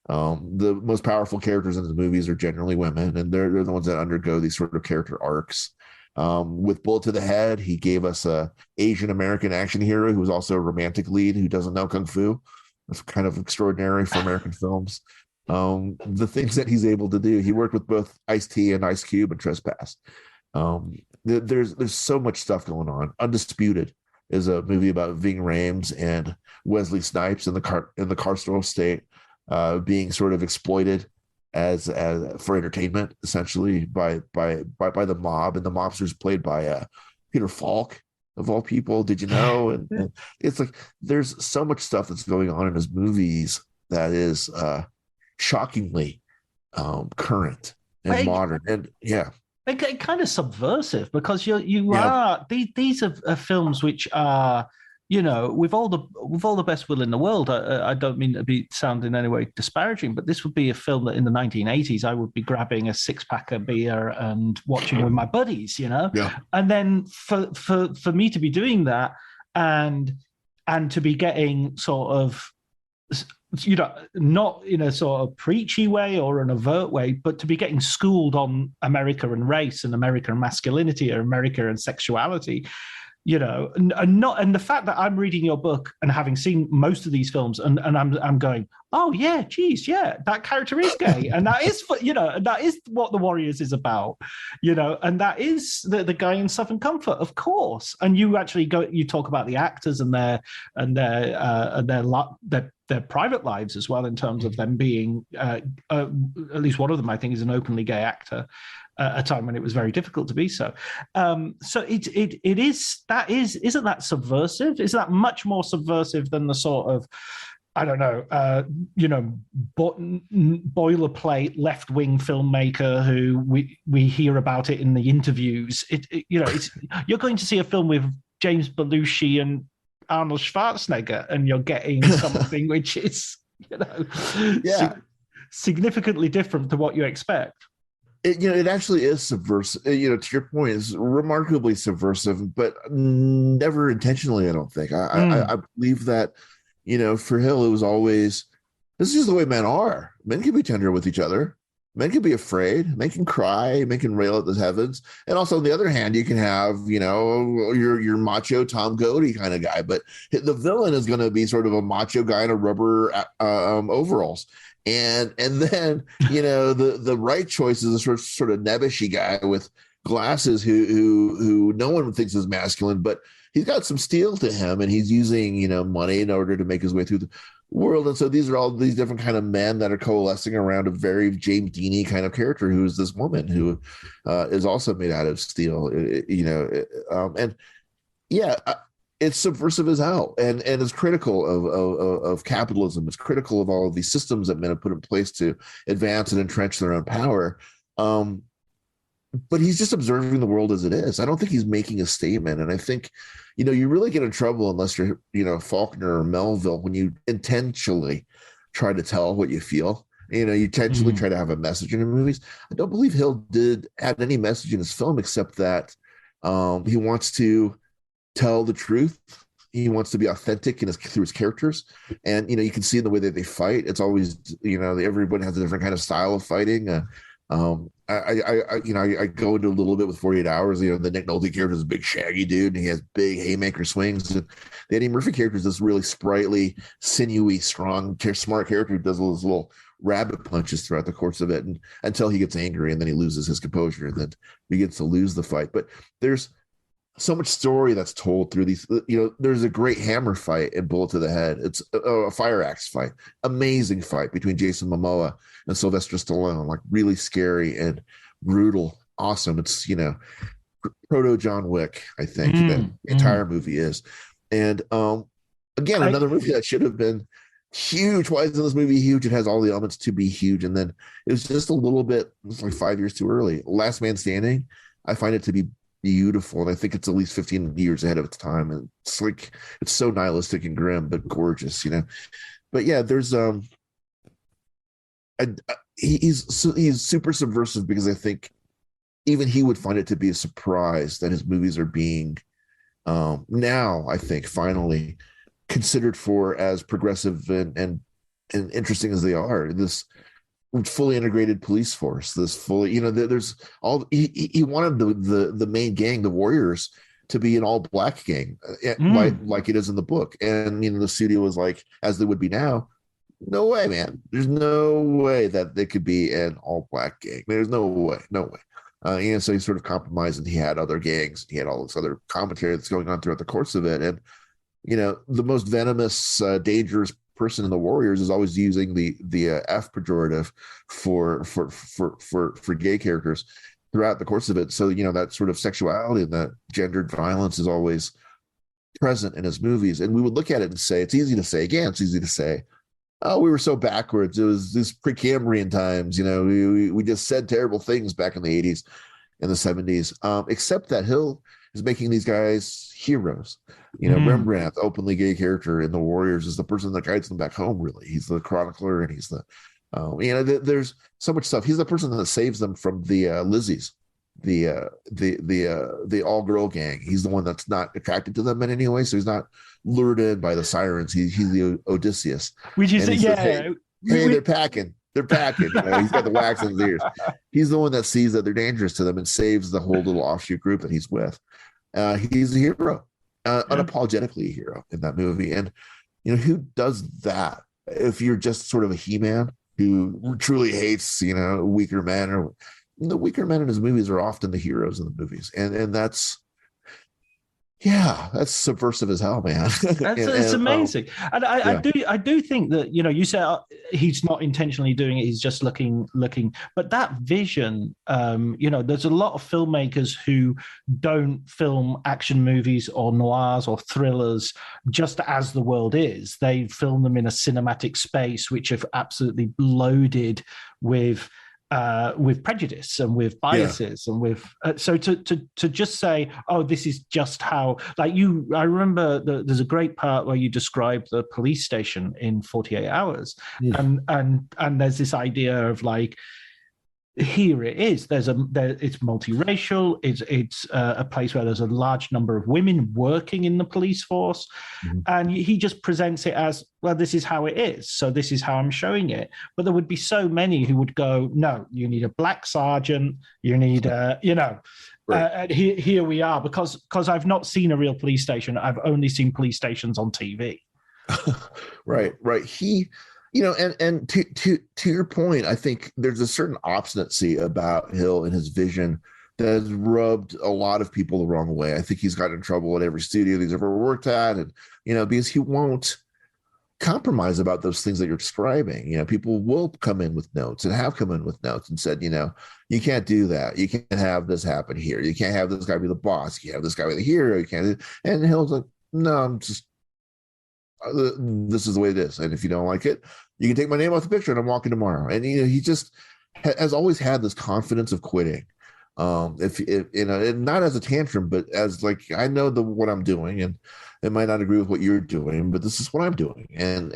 the most powerful characters in the movies are generally women, and they're the ones that undergo these sort of character arcs. With Bullet to the Head, he gave us a Asian American action hero who was also a romantic lead who doesn't know kung fu. That's kind of extraordinary for American films. The things that he's able to do. He worked with both Ice-T and Ice Cube and Trespass. There's so much stuff going on. Undisputed is a movie about Ving Rhames and Wesley Snipes in the carceral state, being sort of exploited as for entertainment, essentially by the mob, and the mobsters played by Peter Falk of all people. Did you know? And it's like there's so much stuff that's going on in his movies that is shockingly current and modern, and kind of subversive, because you are these are films which are, with all the best will in the world. I don't mean to sound in any way disparaging, but this would be a film that in the 1980s I would be grabbing a 6-pack of beer and watching with my buddies, And then for me to be doing that and to be getting sort of, not in a sort of preachy way or an overt way, but to be getting schooled on America and race and America and masculinity or America and sexuality, and the fact that I'm reading your book and having seen most of these films, and I'm going, oh yeah, geez, yeah, that character is gay, and that is that is what The Warriors is about, and that is the guy in Southern Comfort, of course. And you actually you talk about the actors and their private lives as well, in terms of them being at least one of them, I think, is an openly gay actor. A time when it was very difficult to be so. So isn't that subversive? Is that much more subversive than the sort of, I don't know, boilerplate left-wing filmmaker who we hear about it in the interviews? You're going to see a film with James Belushi and Arnold Schwarzenegger, and you're getting something which is, significantly different to what you expect. It actually is subversive. To your point, it's remarkably subversive, but never intentionally. I don't think. I believe that, for Hill, it was always, this is just the way men are. Men can be tender with each other. Men can be afraid. Men can cry. Men can rail at the heavens. And also, on the other hand, you can have, your macho Tom Cody kind of guy, but the villain is going to be sort of a macho guy in a rubber overalls. And then the right choice is a sort of nebbishy guy with glasses who no one thinks is masculine, but he's got some steel to him, and he's using money in order to make his way through the world. And so these are all these different kind of men that are coalescing around a very James Deany kind of character, who is this woman who is also made out of steel. It's subversive as hell, and it's critical of capitalism. It's critical of all of these systems that men have put in place to advance and entrench their own power. But he's just observing the world as it is. I don't think he's making a statement. And I think, you really get in trouble unless you're, Faulkner or Melville, when you intentionally try to tell what you feel. You intentionally try to have a message in your movies. I don't believe Hill had any message in his film, except that he wants to tell the truth. He wants to be authentic through his characters, and you can see in the way that they fight. It's always everyone has a different kind of style of fighting. I go into a little bit with 48 Hours. The Nick Nolte character is a big shaggy dude, and he has big haymaker swings. And the Eddie Murphy character is this really sprightly, sinewy, strong, smart character who does those little rabbit punches throughout the course of it, and until he gets angry, and then he loses his composure and then begins to lose the fight. But there's so much story that's told through these. There's a great hammer fight in Bullet to the Head. It's a fire axe fight, amazing fight between Jason Momoa and Sylvester Stallone, like really scary and brutal, awesome. It's proto John Wick, I think that the entire movie is. And again, another movie that should have been huge. Why isn't this movie huge? It has all the elements to be huge, and then it was just a little bit. It's like 5 years too early. Last Man Standing, I find it to be beautiful, and I think it's at least 15 years ahead of its time. And it's so nihilistic and grim, but gorgeous, But yeah, there's he's super subversive, because I think even he would find it to be a surprise that his movies are being now, I think, finally considered for as progressive and interesting as they are. This fully integrated police force, this fully, there's all he wanted the main gang, the Warriors, to be an all black gang, like it is in the book. And the studio was like, as they would be now, no way, man. There's no way that they could be an all black gang. There's no way. And so he sort of compromised, and he had other gangs. He had all this other commentary that's going on throughout the course of it. And, the most venomous, dangerous person in the Warriors is always using the F pejorative for gay characters throughout the course of it. So, that sort of sexuality and that gendered violence is always present in his movies. And we would look at it and say, it's easy to say, oh, we were so backwards. It was this Precambrian times. We just said terrible things back in the 80s and the 70s, except that Hill is making these guys heroes. Rembrandt, openly gay character in the Warriors, is the person that guides them back home, really. He's the chronicler, and he's the, there's so much stuff. He's the person that saves them from the Lizzies, the all-girl gang. He's the one that's not attracted to them in any way, so he's not lured in by the sirens. He's the Odysseus. Which is, says, hey, they're packing. He's got the wax in his ears. He's the one that sees that they're dangerous to them and saves the whole little offshoot group that he's with. He's a hero, unapologetically a hero in that movie. And, who does that if you're just sort of a He-Man who truly hates, weaker men? Or the weaker men in his movies are often the heroes in the movies. And that's subversive as hell, man. It's amazing. And I do think that, you say he's not intentionally doing it, he's just looking, but that vision, there's a lot of filmmakers who don't film action movies or noirs or thrillers just as the world is. They film them in a cinematic space, which are absolutely loaded with prejudice and with biases and with so to just say, oh, this is just how, like, I remember there's a great part where you describe the police station in 48 Hours, and there's this idea of like, here it is. It's multiracial. It's a place where there's a large number of women working in the police force, and he just presents it as, well, this is how it is. So this is how I'm showing it. But there would be so many who would go, no, you need a black sergeant. You need right. Here we are, because I've not seen a real police station. I've only seen police stations on TV. Right. And to your point, I think there's a certain obstinacy about Hill and his vision that has rubbed a lot of people the wrong way. I think he's gotten in trouble at every studio he's ever worked at, and because he won't compromise about those things that you're describing. People will come in with notes and have come in with notes and said, you can't do that. You can't have this happen here. You can't have this guy be the boss. You can't have this guy be the hero. You can't. And Hill's like, no, this is the way it is, and if you don't like it, you can take my name off the picture and I'm walking tomorrow. And he just has always had this confidence of quitting, if and not as a tantrum, but as like, I know what I'm doing, and it might not agree with what you're doing, but this is what I'm doing, and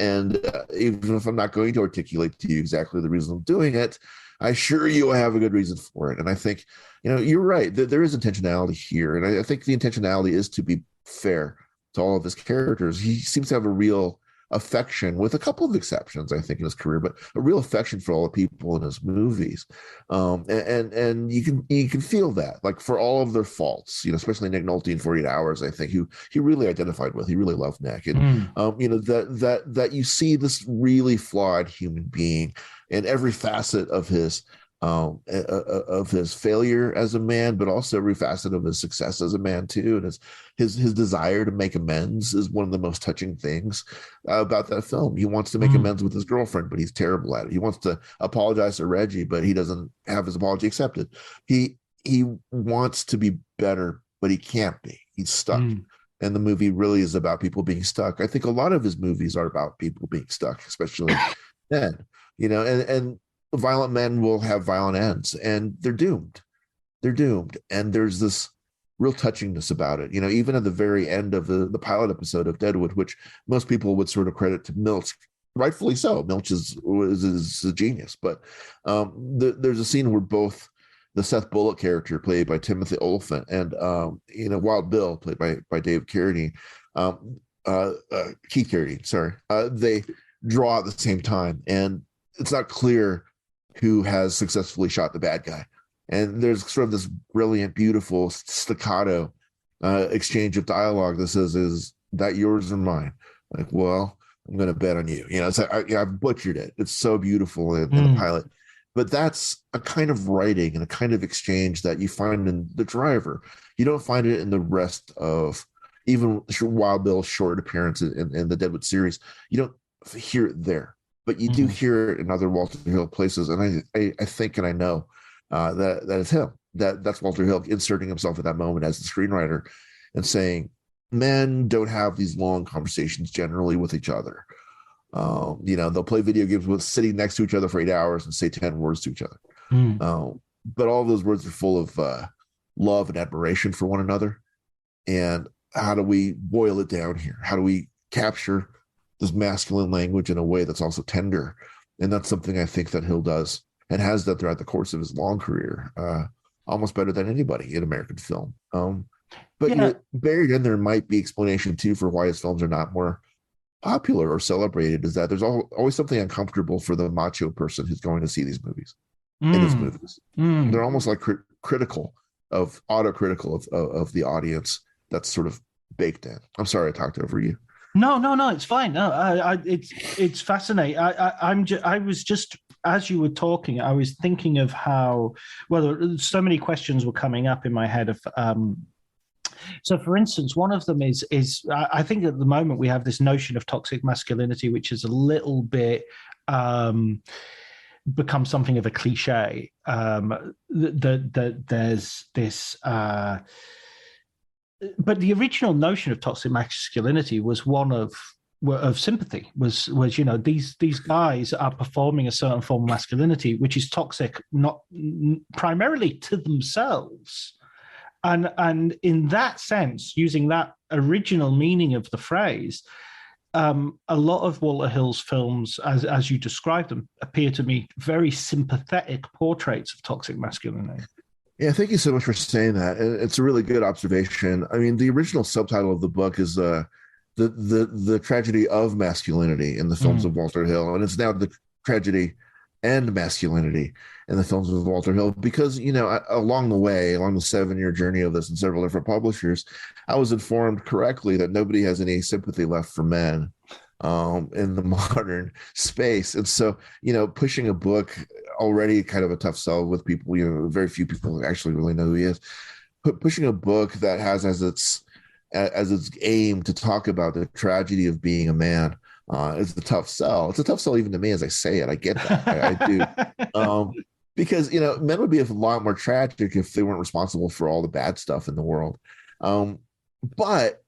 even if I'm not going to articulate to you exactly the reason I'm doing it, I assure you I have a good reason for it. And I think you're right, there is intentionality here, and I think the intentionality is to be fair to all of his characters. He seems to have a real affection, with a couple of exceptions, I think, in his career, but a real affection for all the people in his movies. And you can feel that, like, for all of their faults, especially Nick Nolte in 48 Hours, I think he really identified with. He really loved Nick. And that you see this really flawed human being in every facet of his of his failure as a man, but also every facet of his success as a man too. And his desire to make amends is one of the most touching things about that film. He wants to make amends with his girlfriend, but he's terrible at it. He wants to apologize to Reggie, but he doesn't have his apology accepted. He wants to be better, but he can't be. He's stuck. And the movie really is about people being stuck. I think a lot of his movies are about people being stuck, especially then, and violent men will have violent ends, and they're doomed. They're doomed. And there's this real touchingness about it. Even at the very end of the pilot episode of Deadwood, which most people would sort of credit to Milch, rightfully so. Milch is a genius. But there's a scene where both the Seth Bullock character, played by Timothy Olyphant, and Wild Bill, played by Dave Carradine, Keith Carradine, sorry, they draw at the same time, and it's not clear who has successfully shot the bad guy. And there's sort of this brilliant, beautiful staccato exchange of dialogue that says, "Is that yours or mine?" Like, well, I'm going to bet on you. It's like, I've butchered it. It's so beautiful in the pilot. But that's a kind of writing and a kind of exchange that you find in The Driver. You don't find it in the rest of even Wild Bill's short appearance in the Deadwood series. You don't hear it there, but you do hear it in other Walter Hill places. And I think, and I know that it's him. That's Walter Hill inserting himself at that moment as the screenwriter and saying, men don't have these long conversations generally with each other. They'll play video games with sitting next to each other for 8 hours and say 10 words to each other. But all those words are full of love and admiration for one another. And how do we boil it down here? How do we capture this masculine language in a way that's also tender? And that's something I think that Hill does and has done throughout the course of his long career, almost better than anybody in American film. But buried in there might be explanation too for why his films are not more popular or celebrated, is that there's always something uncomfortable for the macho person who's going to see these movies. In his movies, they're almost like autocritical of the audience. That's sort of baked in. I'm sorry I talked over you. No, it's fine. No, it's fascinating. I was just, as you were talking, I was thinking of how, well, so many questions were coming up in my head of. So, for instance, one of them is I think at the moment we have this notion of toxic masculinity, which is a little bit become something of a cliche. That there's this, but the original notion of toxic masculinity was one of sympathy. Was these guys are performing a certain form of masculinity, which is toxic, not primarily to themselves. And in that sense, using that original meaning of the phrase, a lot of Walter Hill's films, as you described them, appear to me very sympathetic portraits of toxic masculinity. Yeah, thank you so much for saying that. It's a really good observation. I mean, the original subtitle of the book is the tragedy of masculinity in the films of Walter Hill, and it's now the tragedy and masculinity in the films of Walter Hill, because along the 7-year journey of this in several different publishers, I was informed correctly that nobody has any sympathy left for men in the modern space. And so pushing a book, already kind of a tough sell with people, very few people actually really know who he is, but pushing a book that has as its aim to talk about the tragedy of being a man is a tough sell. It's a tough sell even to me as I say it. I get that. I do. Because, men would be a lot more tragic if they weren't responsible for all the bad stuff in the world. But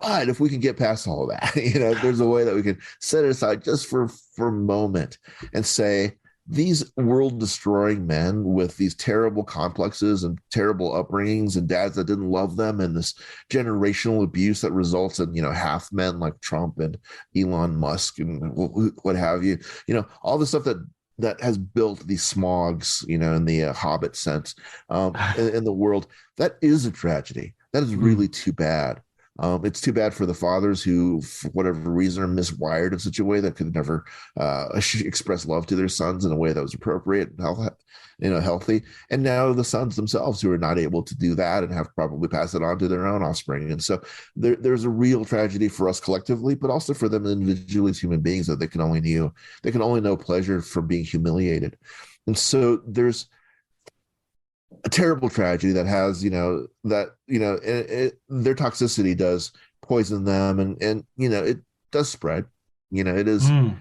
if we can get past all of that, there's a way that we can set it aside just for a moment and say, these world-destroying men with these terrible complexes and terrible upbringings and dads that didn't love them, and this generational abuse that results in, half men like Trump and Elon Musk and what have you, all the stuff that has built these smogs, in the Hobbit sense, in the world, that is a tragedy. That is really too bad. It's too bad for the fathers who, for whatever reason, are miswired in such a way that could never express love to their sons in a way that was appropriate and healthy. And now the sons themselves who are not able to do that and have probably passed it on to their own offspring. And so there's a real tragedy for us collectively, but also for them individually as human beings, that they can only know pleasure from being humiliated. And so there's a terrible tragedy that has, their toxicity does poison them, and it does spread. It is Mm.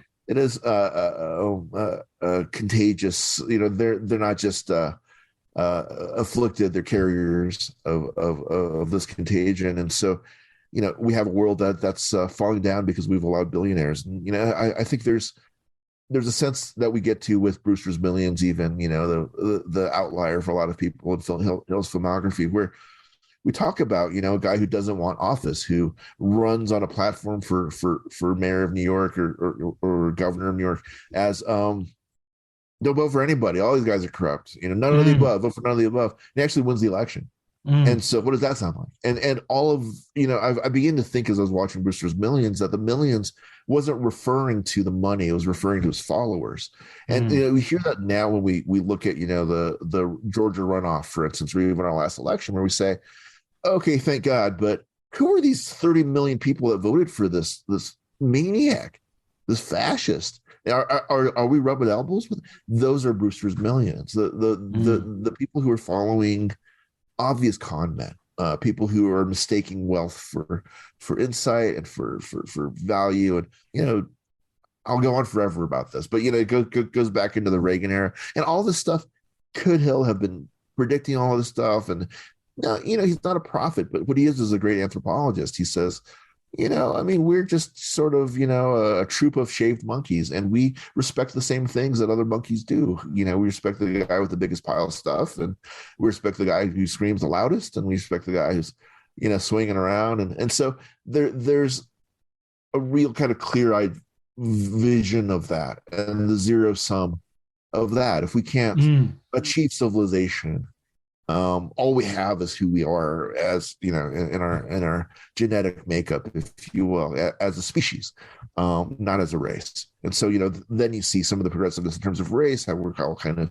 contagious. They're not just afflicted; they're carriers of this contagion, and so we have a world that's falling down because we've allowed billionaires. And I think there's a sense that we get to with Brewster's Millions, even the outlier for a lot of people in Hill's filmography, where we talk about a guy who doesn't want office, who runs on a platform for mayor of New York or governor of New York as don't vote for anybody. All these guys are corrupt. None of the above. Vote for none of the above. And he actually wins the election. And so what does that sound like? And all of, I began to think as I was watching Brewster's Millions that the millions wasn't referring to the money, it was referring to his followers. And we hear that now when we look at, the Georgia runoff, for instance, or even our last election, where we say, okay, thank God, but who are these 30 million people that voted for this maniac, this fascist? Are we rubbing elbows with? Those are Brewster's Millions. The people who are following obvious con men, people who are mistaking wealth for insight and for value. And I'll go on forever about this, but it goes back into the Reagan era and all this stuff. Could Hill have been predicting all of this stuff? And he's not a prophet, but what he is a great anthropologist. He says, we're just sort of, a troop of shaved monkeys, and we respect the same things that other monkeys do. We respect the guy with the biggest pile of stuff, and we respect the guy who screams the loudest, and we respect the guy who's, swinging around. And so there's a real kind of clear-eyed vision of that and the zero sum of that. If we can't achieve civilization, all we have is who we are as in our genetic makeup, if you will, as a species, not as a race. And so then you see some of the progressiveness in terms of race, how we're all kind of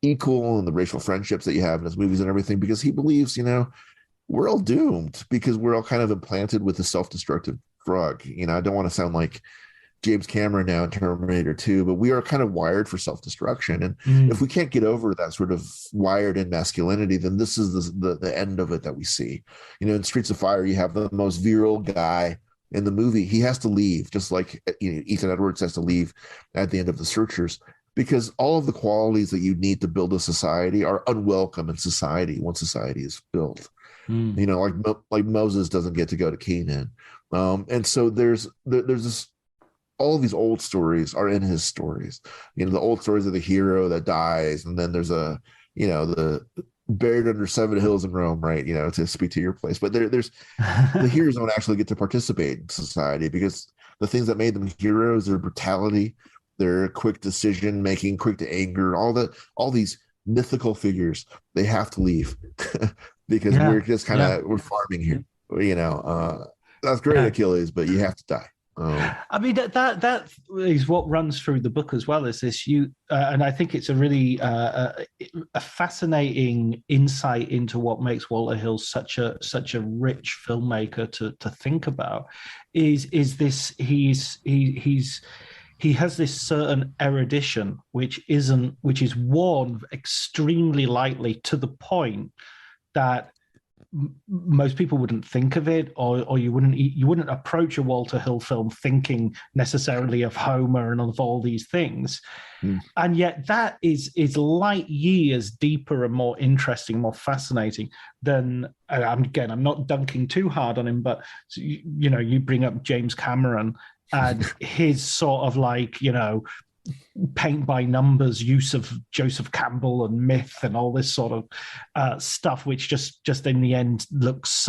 equal, and the racial friendships that you have in his movies and everything, because he believes we're all doomed because we're all kind of implanted with a self-destructive drug. I don't want to sound like James Cameron now in Terminator 2, but we are kind of wired for self-destruction. And if we can't get over that sort of wired in masculinity, then this is the end of it that we see. In Streets of Fire, you have the most virile guy in the movie. He has to leave, just like Ethan Edwards has to leave at the end of The Searchers, because all of the qualities that you need to build a society are unwelcome in society once society is built. Like Moses doesn't get to go to Canaan. And so there's this, all of these old stories are in his stories. The old stories of the hero that dies, and then there's the buried under 7 hills in Rome, right? To speak to your place. But there's the heroes don't actually get to participate in society because the things that made them heroes, their brutality, their quick decision making, quick to anger, all these mythical figures, they have to leave because we're just kind of we're farming here. That's great, Achilles, but you have to die. I mean that is what runs through the book as well. Is this and I think it's a really a fascinating insight into what makes Walter Hill such a rich filmmaker to think about. Is this he has this certain erudition which is worn extremely lightly, to the point that most people wouldn't think of it, or you wouldn't approach a Walter Hill film thinking necessarily of Homer and of all these things. And yet that is light years deeper and more interesting, more fascinating than, I'm not dunking too hard on him, but you bring up James Cameron and his sort of paint by numbers use of Joseph Campbell and myth and all this sort of stuff, which just in the end looks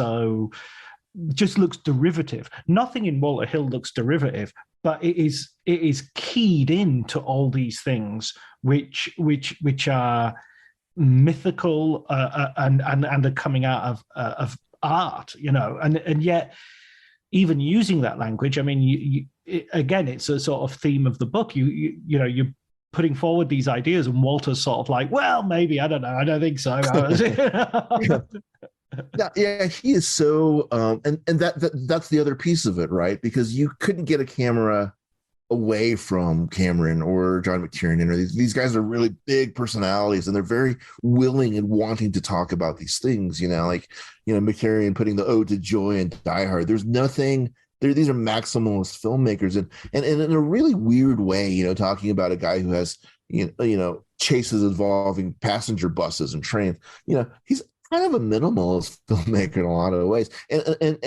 derivative. Nothing in Walter Hill looks derivative, but it is keyed into all these things which are mythical and are coming out of art, and yet even using that language, I mean, again, it's a sort of theme of the book. You're putting forward these ideas, and Walter's sort of like, well, maybe, I don't know, I don't think so. Yeah, he is so, and that's the other piece of it, right? Because you couldn't get a camera away from Cameron or John McTiernan, or these guys are really big personalities, and they're very willing and wanting to talk about these things. Like McTiernan putting the ode to joy in Die Hard. There's nothing. These are maximalist filmmakers, and in a really weird way, talking about a guy who has chases involving passenger buses and trains. He's kind of a minimalist filmmaker in a lot of ways, and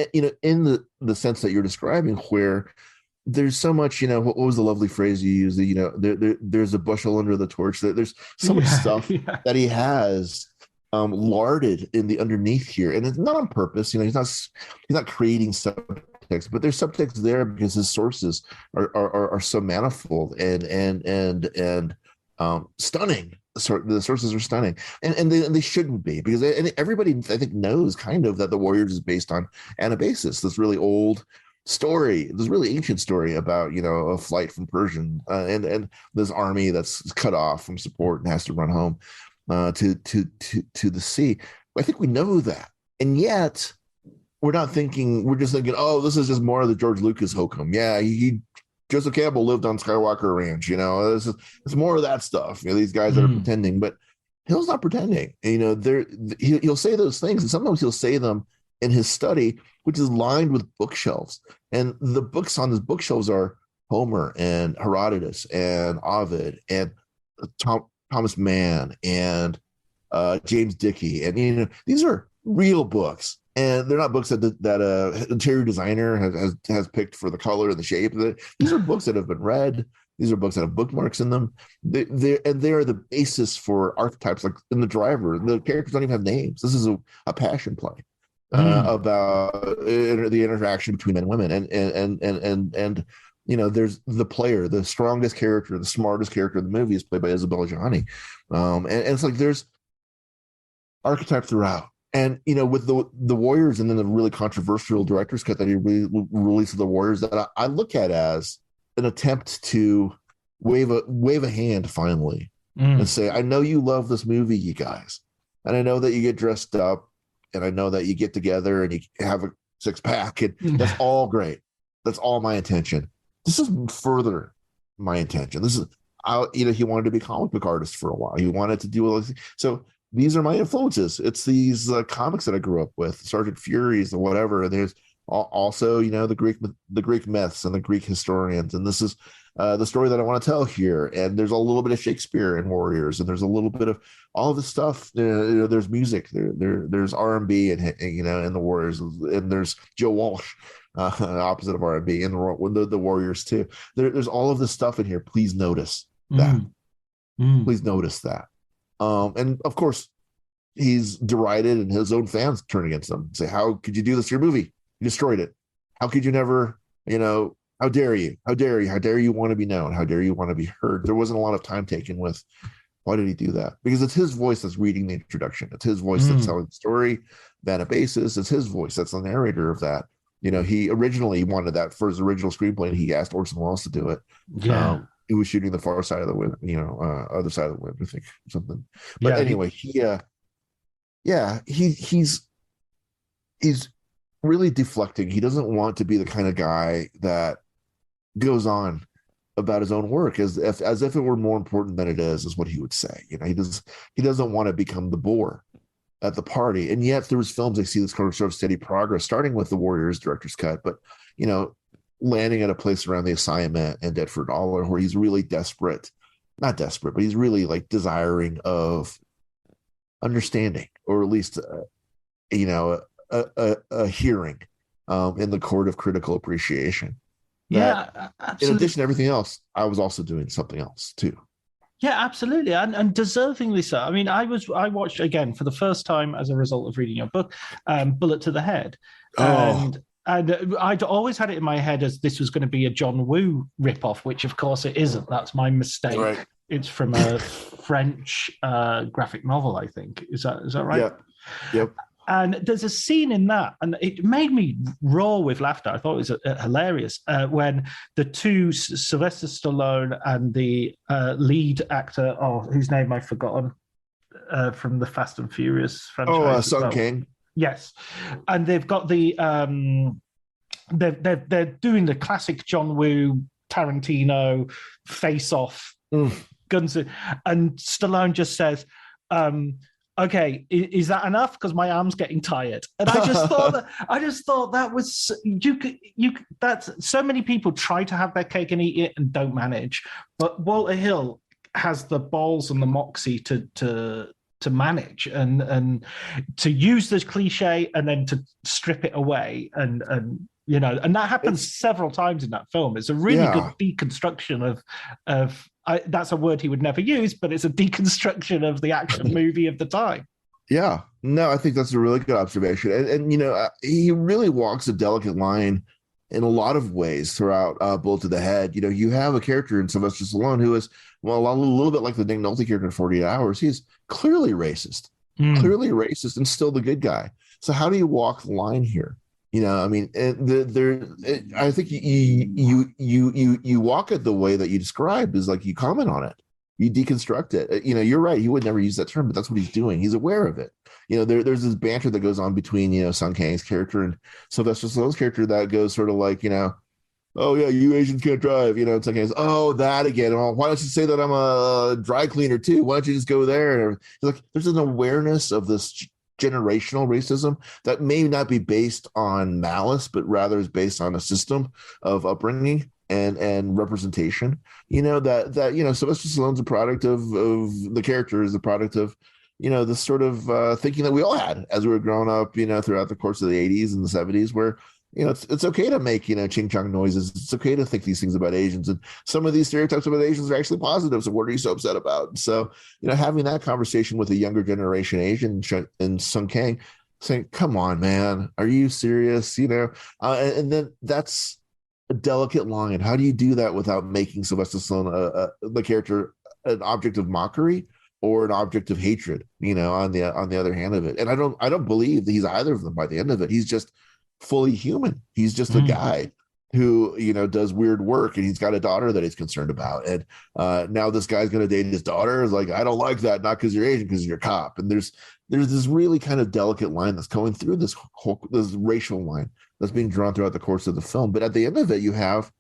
in the sense that you're describing, where there's so much, what was the lovely phrase you used? There's a bushel under the torch. There's so much stuff that he has larded in the underneath here, and it's not on purpose. He's not creating subtext, but there's subtext there because his sources are so manifold and stunning. The sources are stunning, and they shouldn't be, because everybody, I think, knows kind of that the Warriors is based on Anabasis, this really old story, this really ancient story about a flight from Persian and this army that's cut off from support and has to run home to the sea. I think we know that, and yet we're just thinking, oh, this is just more of the George Lucas hokum. Yeah, Joseph Campbell lived on Skywalker Ranch. It's more of that stuff. These guys that are pretending, but Hill's not pretending. He'll say those things, and sometimes he'll say them in his study, which is lined with bookshelves. And the books on his bookshelves are Homer and Herodotus and Ovid and Thomas Mann and James Dickey. And these are real books, and they're not books that an interior designer has picked for the color and the shape. These are books that have been read. These are books that have bookmarks in them. They are the basis for archetypes. Like in The Driver, the characters don't even have names. This is a passion play about the interaction between men and women, and there's the player, the strongest character, the smartest character in the movie is played by Isabella Gianni, and it's like there's archetype throughout. And with the Warriors, and then the really controversial director's cut that he released of the Warriors, that I look at as an attempt to wave a hand finally and say, I know you love this movie, you guys, and I know that you get dressed up, and I know that you get together and you have a six-pack, and that's all great. That's all my intention. This is further my intention. This is, he wanted to be a comic book artist for a while. He wanted to do all this. So these are my influences. It's these comics that I grew up with, Sergeant Furies and whatever. And there's also, the Greek myths and the Greek historians. And this is the story that I want to tell here. And there's a little bit of Shakespeare in Warriors, and there's a little bit of all of this stuff. There's music, there's R&B, and in the Warriors, and there's Joe Walsh, opposite of R&B, and the Warriors too. There's all of this stuff in here. Please notice that. Please notice that. And of course, he's derided, and his own fans turn against him. Say, how could you do this to your movie? You destroyed it. How could you never, how dare you? How dare you? How dare you want to be known? How dare you want to be heard? There wasn't a lot of time taken with, why did he do that? Because it's his voice that's reading the introduction. It's his voice that's telling the story. Anabasis, it's his voice that's the narrator of that. He originally wanted that for his original screenplay, and he asked Orson Welles to do it. Yeah. He was shooting The Far Side of the Wind, Other Side of the Wind, I think, something. But anyway, he's really deflecting. He doesn't want to be the kind of guy that goes on about his own work as if it were more important than it is what he would say. He doesn't want to become the bore at the party. And yet through his films, I see this kind of sort of steady progress, starting with the Warriors director's cut, but landing at a place around The Assignment and Dead for a Dollar, where he's really not desperate, but he's really like desiring of understanding, or at least a hearing in the court of critical appreciation. Yeah, absolutely. In addition to everything else, I was also doing something else too. Yeah, absolutely, and deservingly so. I mean, I watched again for the first time as a result of reading your book, Bullet to the Head, and I'd always had it in my head as this was going to be a John Woo ripoff, which of course it isn't. That's my mistake. Right. It's from a French graphic novel, I think. Is that right? Yeah. Yep. And there's a scene in that, and it made me roar with laughter. I thought it was hilarious when the two, Sylvester Stallone and the lead actor, whose name I've forgotten, from the Fast and Furious franchise. Sung Kang. Yes, and they've got the they're doing the classic John Woo Tarantino, Face Off, Guns, and Stallone just says, okay, is that enough? Because my arm's getting tired. And I just thought that was that's so many people try to have their cake and eat it and don't manage. But Walter Hill has the balls and the moxie to manage and to use this cliche and then to strip it away and and that happens several times in that film. It's a really good deconstruction of that's a word he would never use, but it's a deconstruction of the action movie of the time. Yeah, no, I think that's a really good observation. And he really walks a delicate line in a lot of ways throughout Bullet to the Head. You have a character in Sylvester Stallone who is, well, a little bit like the Nick Nolte character in 48 Hours. He's clearly racist and still the good guy. So how do you walk the line here? I mean, I think you walk it the way that you described, is like you comment on it, you deconstruct it. You're right. He would never use that term, but that's what he's doing. He's aware of it. There's this banter that goes on between Sung Kang's character and Sylvester Stallone's character that goes sort of like, oh yeah, you Asians can't drive. Sung Kang's, oh, that again. Oh, why don't you say that I'm a dry cleaner too? Why don't you just go there? And like, there's an awareness of this generational racism that may not be based on malice, but rather is based on a system of upbringing and representation. That Sylvester Stallone's a product of the character is a product of this sort of thinking that we all had as we were growing up, throughout the course of the 80s and the 70s, where it's okay to make ching chong noises. It's okay to think these things about Asians, and some of these stereotypes about Asians are actually positive. So what are you so upset about? So having that conversation with a younger generation Asian and Sung Kang, saying, "Come on, man, are you serious?" And then that's a delicate line. How do you do that without making Sylvester Stallone the character an object of mockery or an object of hatred? On the other hand of it, and I don't believe that he's either of them by the end of it. He's just fully human. He's just a guy who does weird work, and he's got a daughter that he's concerned about, and now this guy's going to date his daughter. Is like, I don't like that, not because you're Asian, because you're a cop. And there's this really kind of delicate line that's going through this racial line that's being drawn throughout the course of the film. But at the end of it, you have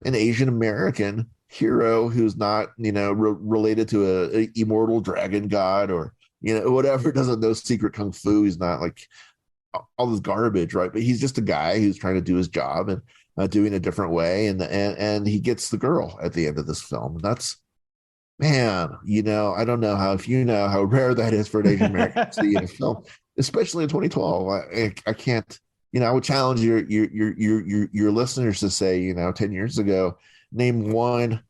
an Asian American hero who's not related to a immortal dragon god or whatever, doesn't know secret kung fu. He's not like all this garbage, right? But he's just a guy who's trying to do his job and doing a different way, and he gets the girl at the end of this film. That's, man, I don't know if how rare that is for an Asian American to see in a film, especially in 2012. I can't. I would challenge your listeners to say, 10 years ago, name one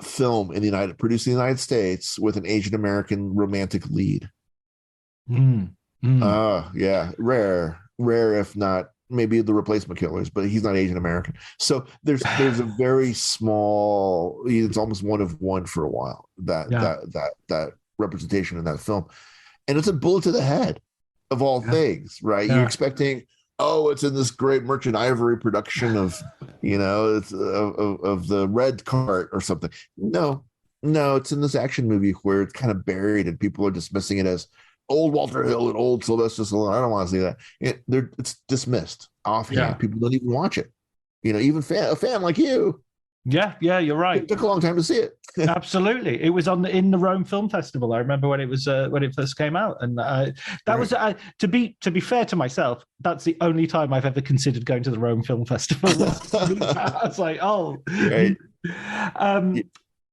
film produced in the United States with an Asian American romantic lead. Yeah, rare, if not maybe The Replacement Killers, but he's not Asian American. So there's a very small, it's almost one of one for a while, that representation in that film. And it's a bullet to the head of all things, right? You're expecting, it's in this great Merchant Ivory production of, it's of the Red Cart or something. No, it's in this action movie where it's kind of buried and people are dismissing it as old Walter Hill and old Sylvester Stallone. I don't want to see that. It's dismissed offhand. Yeah. People don't even watch it. Even a fan like you. Yeah, you're right. It took a long time to see it. Absolutely, it was in the Rome Film Festival. I remember when it first came out, and that was to be fair to myself. That's the only time I've ever considered going to the Rome Film Festival. I was like, oh, right.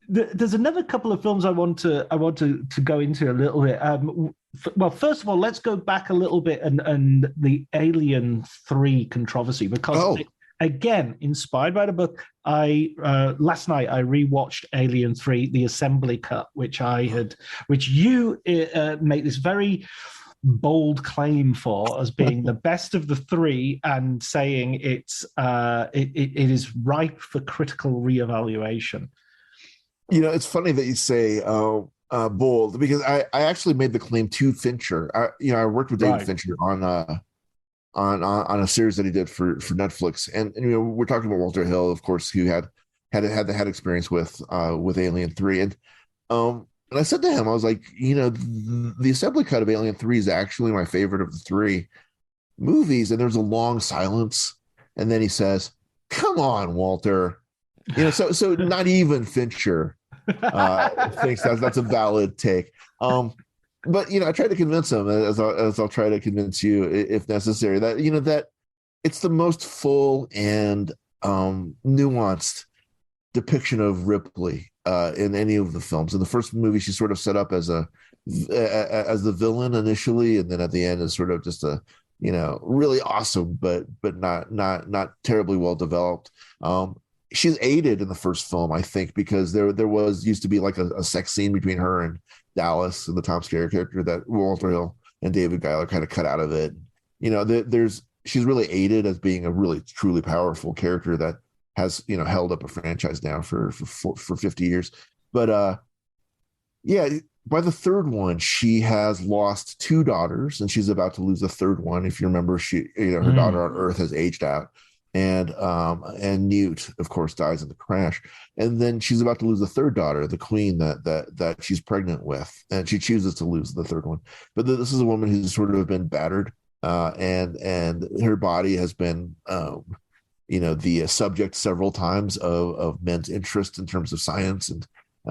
There's another couple of films I want to go into a little bit. Well, first of all, let's go back a little bit and the Alien 3 controversy, because again, inspired by the book, last night I rewatched Alien 3, the assembly cut, which you make this very bold claim for as being the best of the three, and saying it is ripe for critical reevaluation. It's funny that you say bold, because I actually made the claim to Fincher. I worked with David Fincher on a series that he did for Netflix, and we're talking about Walter Hill, of course, who had experience with Alien 3, and I said to him, I was like, the assembly cut of Alien 3 is actually my favorite of the three movies, and there's a long silence, and then he says, "Come on, Walter, So not even Fincher thinks that's a valid take. But I try to convince him, as I'll try to convince you if necessary, that that it's the most full and nuanced depiction of Ripley in any of the films. In the first movie, she's sort of set up as the villain initially, and then at the end is sort of just a really awesome, but not terribly well developed. She's aided in the first film, I think, because there used to be like a sex scene between her and Dallas and the Tom Skerritt character that Walter Hill and David Giler kind of cut out of it. She's really aided as being a really truly powerful character that has held up a franchise now for 50 years. But yeah, by the third one, she has lost two daughters, and she's about to lose the third one. If you remember, her daughter on Earth has aged out, and Newt, of course, dies in the crash. And then she's about to lose the third daughter, the queen that she's pregnant with, and she chooses to lose the third one. But this is a woman who's sort of been battered, and her body has been the subject several times of men's interest in terms of science and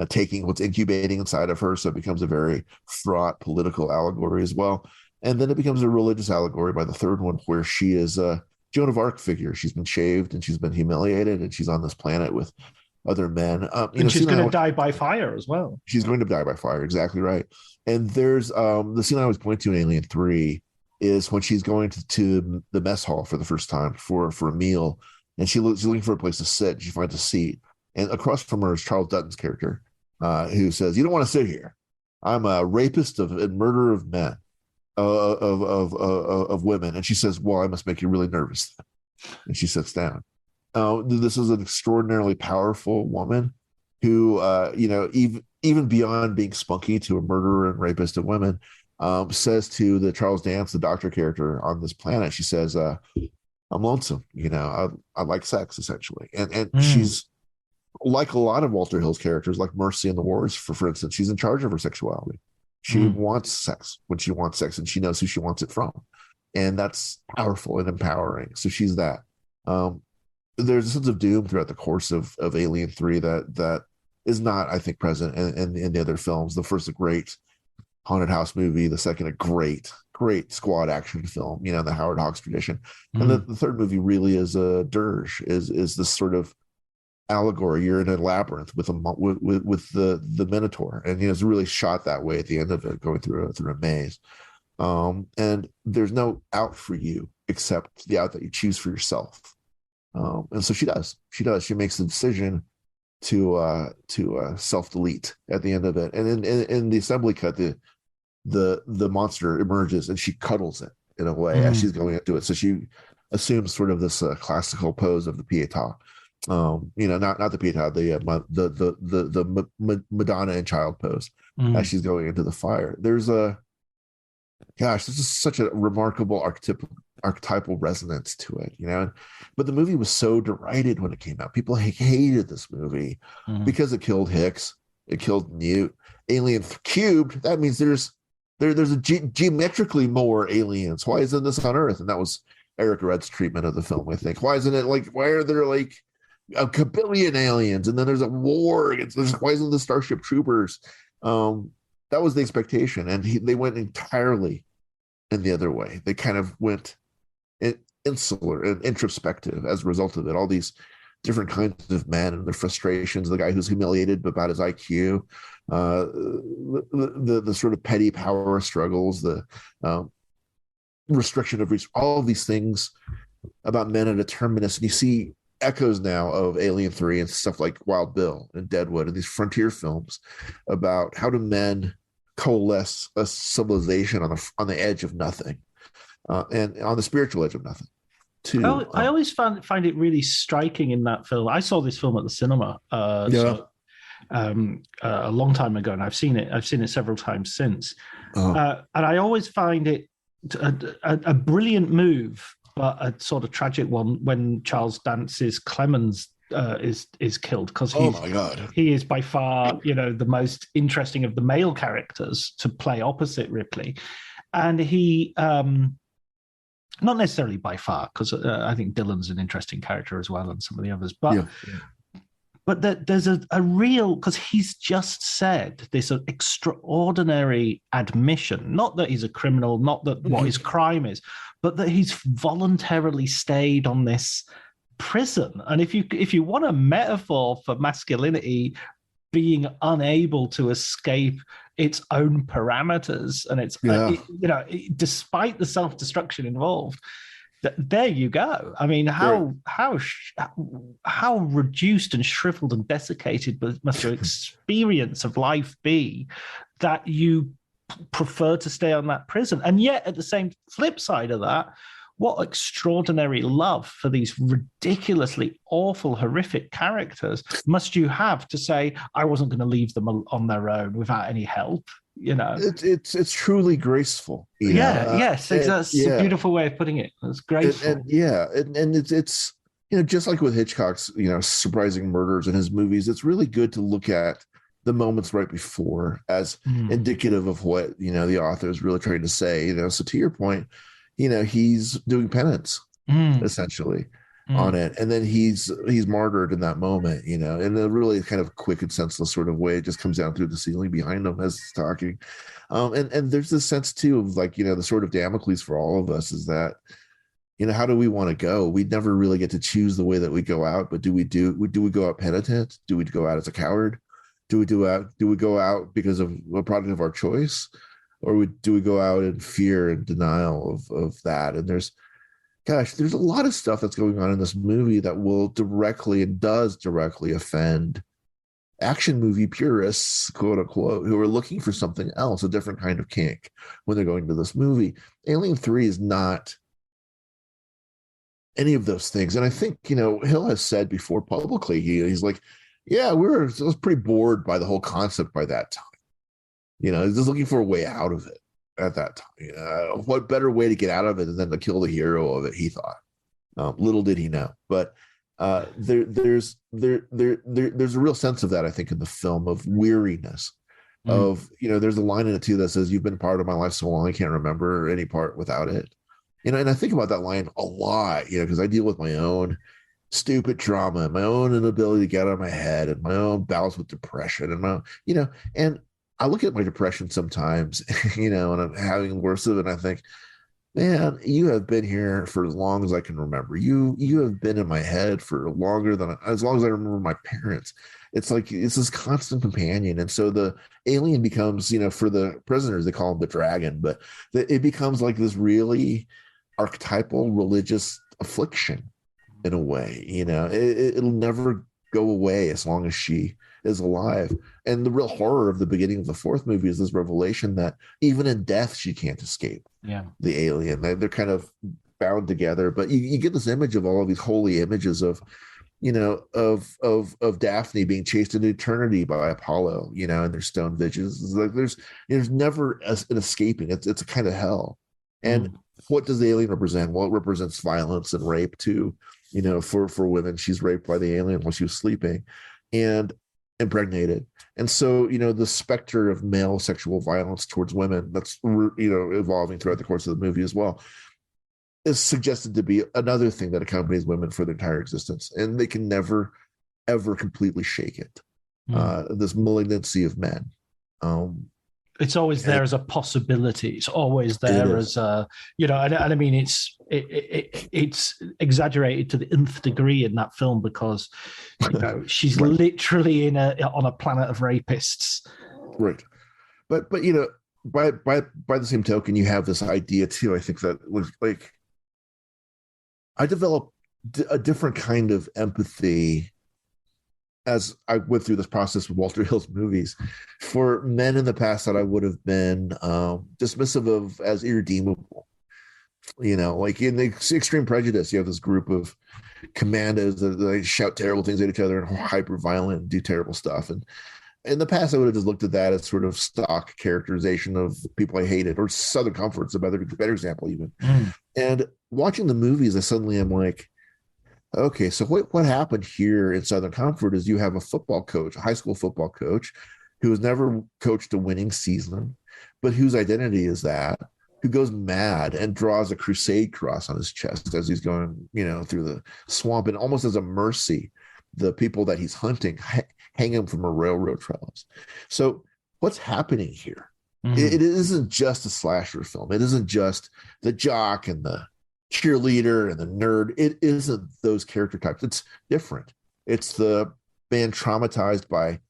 taking what's incubating inside of her. So it becomes a very fraught political allegory as well. And then it becomes a religious allegory by the third one, where she is a Joan of Arc figure. She's been shaved and she's been humiliated, and she's on this planet with other men. And she's going to die by fire as well. She's going to die by fire. Exactly right. And there's the scene I always point to in Alien 3 is when she's going to the mess hall for the first time for a meal, and she's looking for a place to sit. She finds a seat, and across from her is Charles Dutton's character, who says, "You don't want to sit here. I'm a rapist and murderer of men, of women." And she says, "Well, I must make you really nervous." And she sits down. This is an extraordinarily powerful woman who, even beyond being spunky to a murderer and rapist of women, says to the Charles Dance, the doctor character on this planet, she says, "I'm lonesome. I like sex, essentially." And she's like a lot of Walter Hill's characters, like Mercy in the Wars, for instance. She's in charge of her sexuality. She wants sex when she wants sex, and she knows who she wants it from, and that's powerful and empowering. So she's that. There's a sense of doom throughout the course of Alien 3 that is not, I think, present in the other films. The first, a great haunted house movie. The second, a great squad action film, the Howard Hawks tradition. And the third movie really is a dirge, is this sort of allegory. You're in a labyrinth with the Minotaur, and it's really shot that way at the end of it, going through a maze. And there's no out for you except the out that you choose for yourself. And so she does. She makes the decision to self-delete at the end of it. And in the assembly cut, the monster emerges and she cuddles it in a way as she's going into it. So she assumes sort of this classical pose of the Pietà. Not the Pietà, the Madonna and Child pose as she's going into the fire. This is such a remarkable archetypal resonance to it, but the movie was so derided when it came out. People hated this movie because it killed Hicks, it killed Newt. Alien cubed, that means there's geometrically more aliens. Why isn't this on Earth? And that was Eric Red's treatment of the film, I think. Why isn't it why are there like a kabillion aliens, and then there's a war against why isn't the Starship Troopers? That was the expectation, and they went entirely in the other way. They kind of went insular and introspective as a result of it. All these different kinds of men and their frustrations. The guy who's humiliated about his IQ, the sort of petty power struggles, the restriction of reach, all of these things about men and a terminus. And you see echoes now of Alien 3 and stuff like Wild Bill and Deadwood and these frontier films about how do men coalesce a civilization on the edge of nothing, and on the spiritual edge of nothing. I always find it really striking in that film. I saw this film at the cinema a long time ago, and I've seen it several times since. And I always find it a brilliant move, but a sort of tragic one when Charles Dance's Clemens is killed, because he is by far the most interesting of the male characters to play opposite Ripley, and he not necessarily by far, because I think Dylan's an interesting character as well, and some of the others, but but there's a real, because he's just said this extraordinary admission, not that he's a criminal, not that what his crime is, but that he's voluntarily stayed on this prison. And if you want a metaphor for masculinity being unable to escape its own parameters, and it's despite the self-destruction involved, there you go. I mean, how reduced and shriveled and desiccated must your experience of life be that you prefer to stay on that prison? And yet, at the same flip side of that, what extraordinary love for these ridiculously awful, horrific characters must you have to say, I wasn't going to leave them on their own without any help? You know, it's truly graceful. Yes, that's a beautiful way of putting it. It's graceful. And it's just like with Hitchcock's surprising murders in his movies, it's really good to look at the moments right before as indicative of what the author is really trying to say. So to your point, he's doing penance essentially on it, and then he's martyred in that moment, in a really kind of quick and senseless sort of way. It just comes down through the ceiling behind him as he's talking, and there's this sense too of like the sort of Damocles for all of us is that how do we want to go? We never really get to choose the way that we go out, but do we go out penitent? Do we go out as a coward? Do we go out because of a product of our choice, or do we go out in fear and denial of that? And there's a lot of stuff that's going on in this movie that will directly and does directly offend action movie purists, quote unquote, who are looking for something else, a different kind of kink when they're going to this movie. Alien 3 is not any of those things. And I think, Hill has said before publicly, he's like, yeah, I was pretty bored by the whole concept by that time. He's just looking for a way out of it at that time. What better way to get out of it than to kill the hero of it, he thought. Little did he know. But there's a real sense of that, I think, in the film, of weariness. Of, there's a line in it too that says, you've been part of my life so long I can't remember any part without it. And I think about that line a lot, because I deal with my own stupid trauma, my own inability to get out of my head, and my own battles with depression, and and I look at my depression sometimes, and I'm having worse of it, and I think, man, you have been here for as long as I can remember. You have been in my head for as long as I remember my parents. It's like it's this constant companion. And so the alien becomes, for the prisoners, they call him the dragon, but it becomes like this really archetypal religious affliction in a way. It'll never go away as long as she is alive. And the real horror of the beginning of the fourth movie is this revelation that even in death she can't escape the alien. They're kind of bound together, but you get this image of all of these holy images of of Daphne being chased into eternity by Apollo, and their stone visions. It's like there's never an escaping. It's a kind of hell. And what does the alien represent? Well, it represents violence and rape too. For women, she's raped by the alien while she was sleeping and impregnated. And so, the specter of male sexual violence towards women that's, evolving throughout the course of the movie as well, is suggested to be another thing that accompanies women for their entire existence. And they can never, ever completely shake it. This malignancy of men. It's always there as a possibility. It's always there as a, and I mean, it's exaggerated to the nth degree in that film because, she's literally on a planet of rapists. Right. But by the same token, you have this idea too. I think that was like, I developed a different kind of empathy as I went through this process with Walter Hill's movies for men in the past that I would have been dismissive of as irredeemable. Like in the Extreme Prejudice, you have this group of commandos that they shout terrible things at each other and hyper violent and do terrible stuff. And in the past, I would have just looked at that as sort of stock characterization of people I hated, or Southern Comfort's a better example even. And watching the movies, I suddenly am like, okay, so what happened here in Southern Comfort is you have a football coach, a high school football coach, who has never coached a winning season, but whose identity is that, who goes mad and draws a crusade cross on his chest as he's going, through the swamp, and almost as a mercy, the people that he's hunting hang him from a railroad trellis. So what's happening here? It isn't just a slasher film. It isn't just the jock and the cheerleader and the nerd. It isn't those character types. It's different. It's the man traumatized by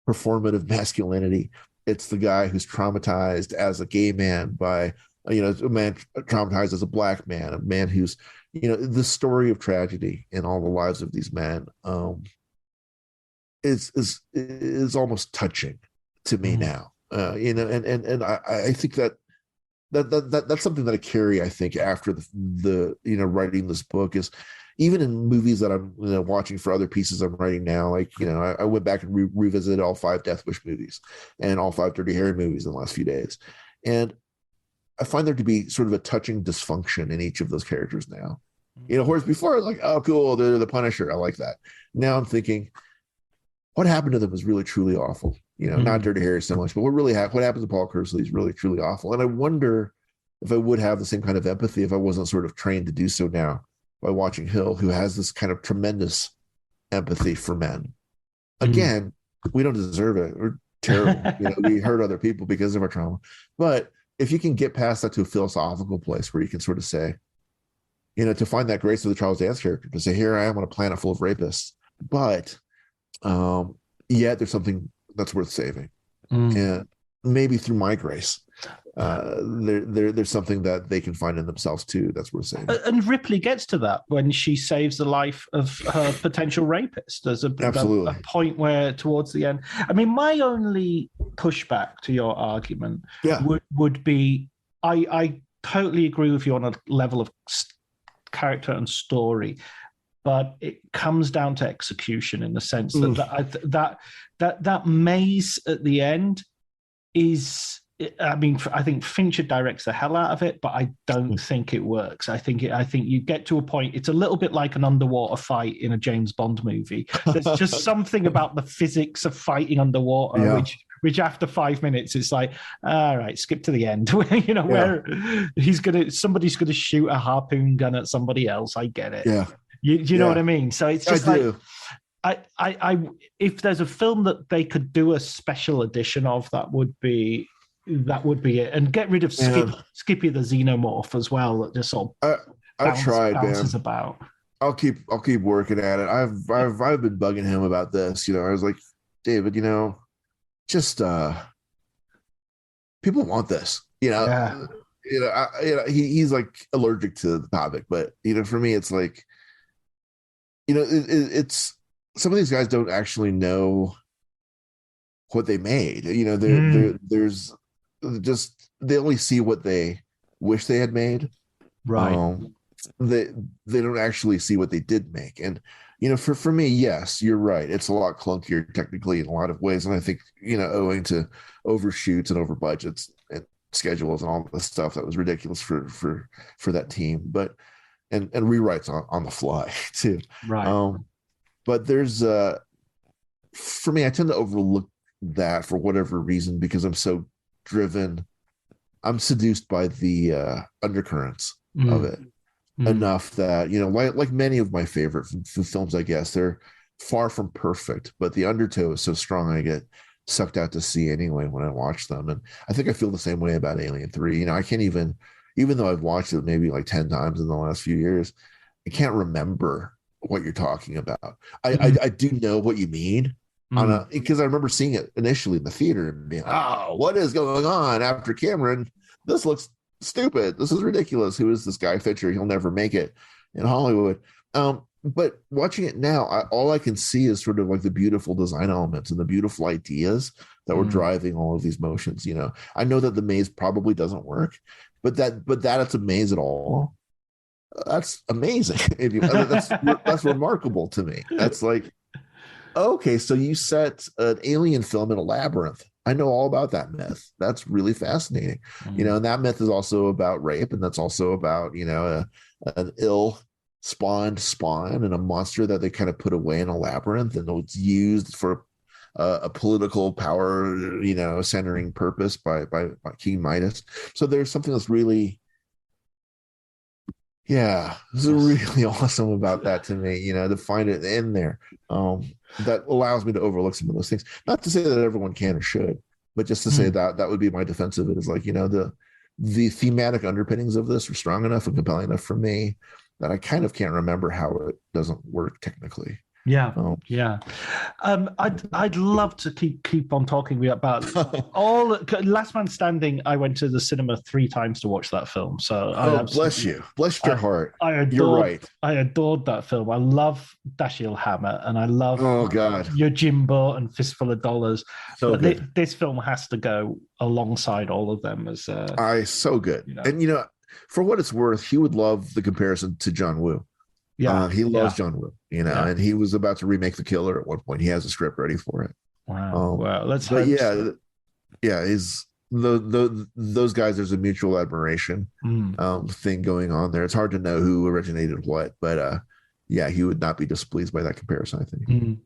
performative masculinity. It's the guy who's traumatized as a gay man by, a man traumatized as a black man, a man who's, the story of tragedy in all the lives of these men is almost touching to me now. And I think that's something that I carry, I think, after the writing this book, is even in movies that I'm watching for other pieces I'm writing now. Like, I went back and revisited all 5 Death Wish movies and all 5 Dirty Harry movies in the last few days. And I find there to be sort of a touching dysfunction in each of those characters now. Whereas before I was like, oh, cool, they're the Punisher, I like that. Now I'm thinking, what happened to them is really truly awful. Not Dirty Harry so much, but what happened to Paul Kersey is really truly awful. And I wonder if I would have the same kind of empathy if I wasn't sort of trained to do so now by watching Hill, who has this kind of tremendous empathy for men. Again, we don't deserve it. We're terrible. We hurt other people because of our trauma. But if you can get past that to a philosophical place where you can sort of say, to find that grace of the Charles Dance character, to say, here I am on a planet full of rapists, but yet there's something that's worth saving. And maybe through my grace, there's something that they can find in themselves too that's worth saving. And Ripley gets to that when she saves the life of her potential rapist. There's a point where towards the end, I mean, my only pushback to your argument would be, I totally agree with you on a level of character and story, but it comes down to execution in the sense that maze at the end is, I mean, I think Fincher directs the hell out of it, but I don't think it works. I think you get to a point, it's a little bit like an underwater fight in a James Bond movie. There's just something about the physics of fighting underwater, which after 5 minutes, it's like, all right, skip to the end. Where somebody's gonna shoot a harpoon gun at somebody else. I get it. Yeah. You know what I mean? So it's just I if there's a film that they could do a special edition of, that would be it, and get rid of Skippy the Xenomorph as well. That just sort of bounces about. I'll keep working at it. I've been bugging him about this. I was like, David, just people want this. He's like allergic to the topic, but for me, it's like, it's some of these guys don't actually know what they made. There's just, they only see what they wish they had made. Right. They don't actually see what they did make. And for me, yes, you're right. It's a lot clunkier technically in a lot of ways, and I think owing to overshoots and over budgets and schedules and all the stuff that was ridiculous for that team. But and rewrites on the fly too. Right. But there's for me, I tend to overlook that for whatever reason, because I'm so driven. I'm seduced by the undercurrents of it enough that, like many of my favorite films, I guess, they're far from perfect, but the undertow is so strong I get sucked out to sea anyway when I watch them. And I think I feel the same way about Alien 3. I can't even though I've watched it maybe like 10 times in the last few years, I can't remember what you're talking about. I do know what you mean, because I remember seeing it initially in the theater and being, oh, what is going on after Cameron? This looks stupid. This is ridiculous. Who is this guy Fincher? He'll never make it in Hollywood. But watching it now, all I can see is sort of like the beautiful design elements and the beautiful ideas that were driving all of these motions. I know that the maze probably doesn't work, but that it's a maze at all, that's amazing. That's remarkable to me. That's like, okay, so you set an alien film in a labyrinth. I know all about that myth. That's really fascinating. And that myth is also about rape, and that's also about an ill spawned spawn and a monster that they kind of put away in a labyrinth, and it's used for a political power, centering purpose by King Midas. So there's something that's really, Yeah, this is really awesome about that to me, to find it in there. That allows me to overlook some of those things. Not to say that everyone can or should, but just to say that would be my defense of it is like, the thematic underpinnings of this are strong enough and compelling enough for me that I kind of can't remember how it doesn't work technically. Yeah, yeah. I'd love to keep on talking about all Last Man Standing. I went to the cinema 3 times to watch that film. So bless you, bless your heart. You're right. I adored that film. I love Dashiell Hammett, and I love God, your Jimbo and Fistful of Dollars. So but good. This film has to go alongside all of them as so good. And for what it's worth, he would love the comparison to John Woo. Yeah, he loves John Woo, and he was about to remake The Killer at one point. He has a script ready for it. Wow, wow. Let's hope. Those guys. There's a mutual admiration thing going on there. It's hard to know who originated what, but he would not be displeased by that comparison, I think.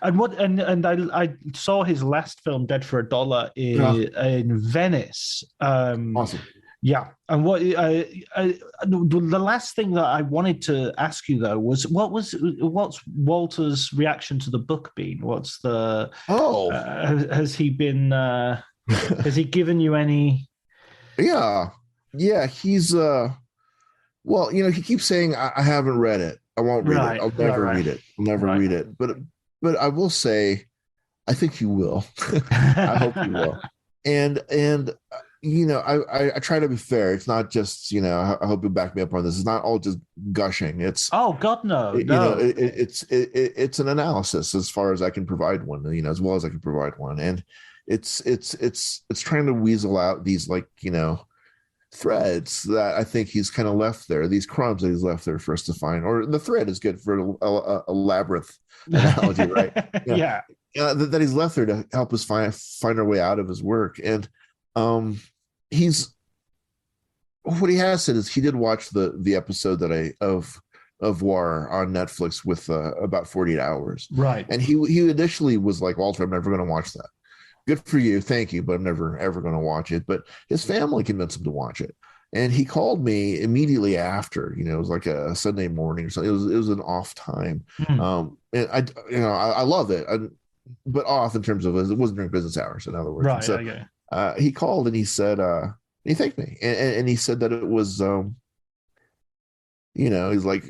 And I saw his last film, Dead for a Dollar, in Venice. Awesome. Yeah, and the last thing that I wanted to ask you though was what's Walter's reaction to the book been? What's the has he been has he given you any? Yeah, he's he keeps saying I haven't read it. I won't read it. I'll never read it. I'll never read it. But I will say, I think you will. I hope you will. And I try to be fair. It's not just, I hope you back me up on this. It's not all just gushing. It's God, no. It's an analysis as far as I can provide one, as well as I can provide one. And it's trying to weasel out these threads that I think he's kind of left there, these crumbs that he's left there for us to find. Or the thread is good for a labyrinth analogy, right? That he's left there to help us find our way out of his work. And what he has said is he did watch the episode that of War on Netflix with about 48 hours. Right. And he initially was like, Walter, I'm never going to watch that. Good for you. Thank you. But I'm never, ever going to watch it. But his family convinced him to watch it. And he called me immediately after, it was like a Sunday morning or something. It was an off time. And I love it. But off in terms of it wasn't during business hours, in other words. Right. So, okay. He called and he said, he thanked me. And he said that it was, he's like,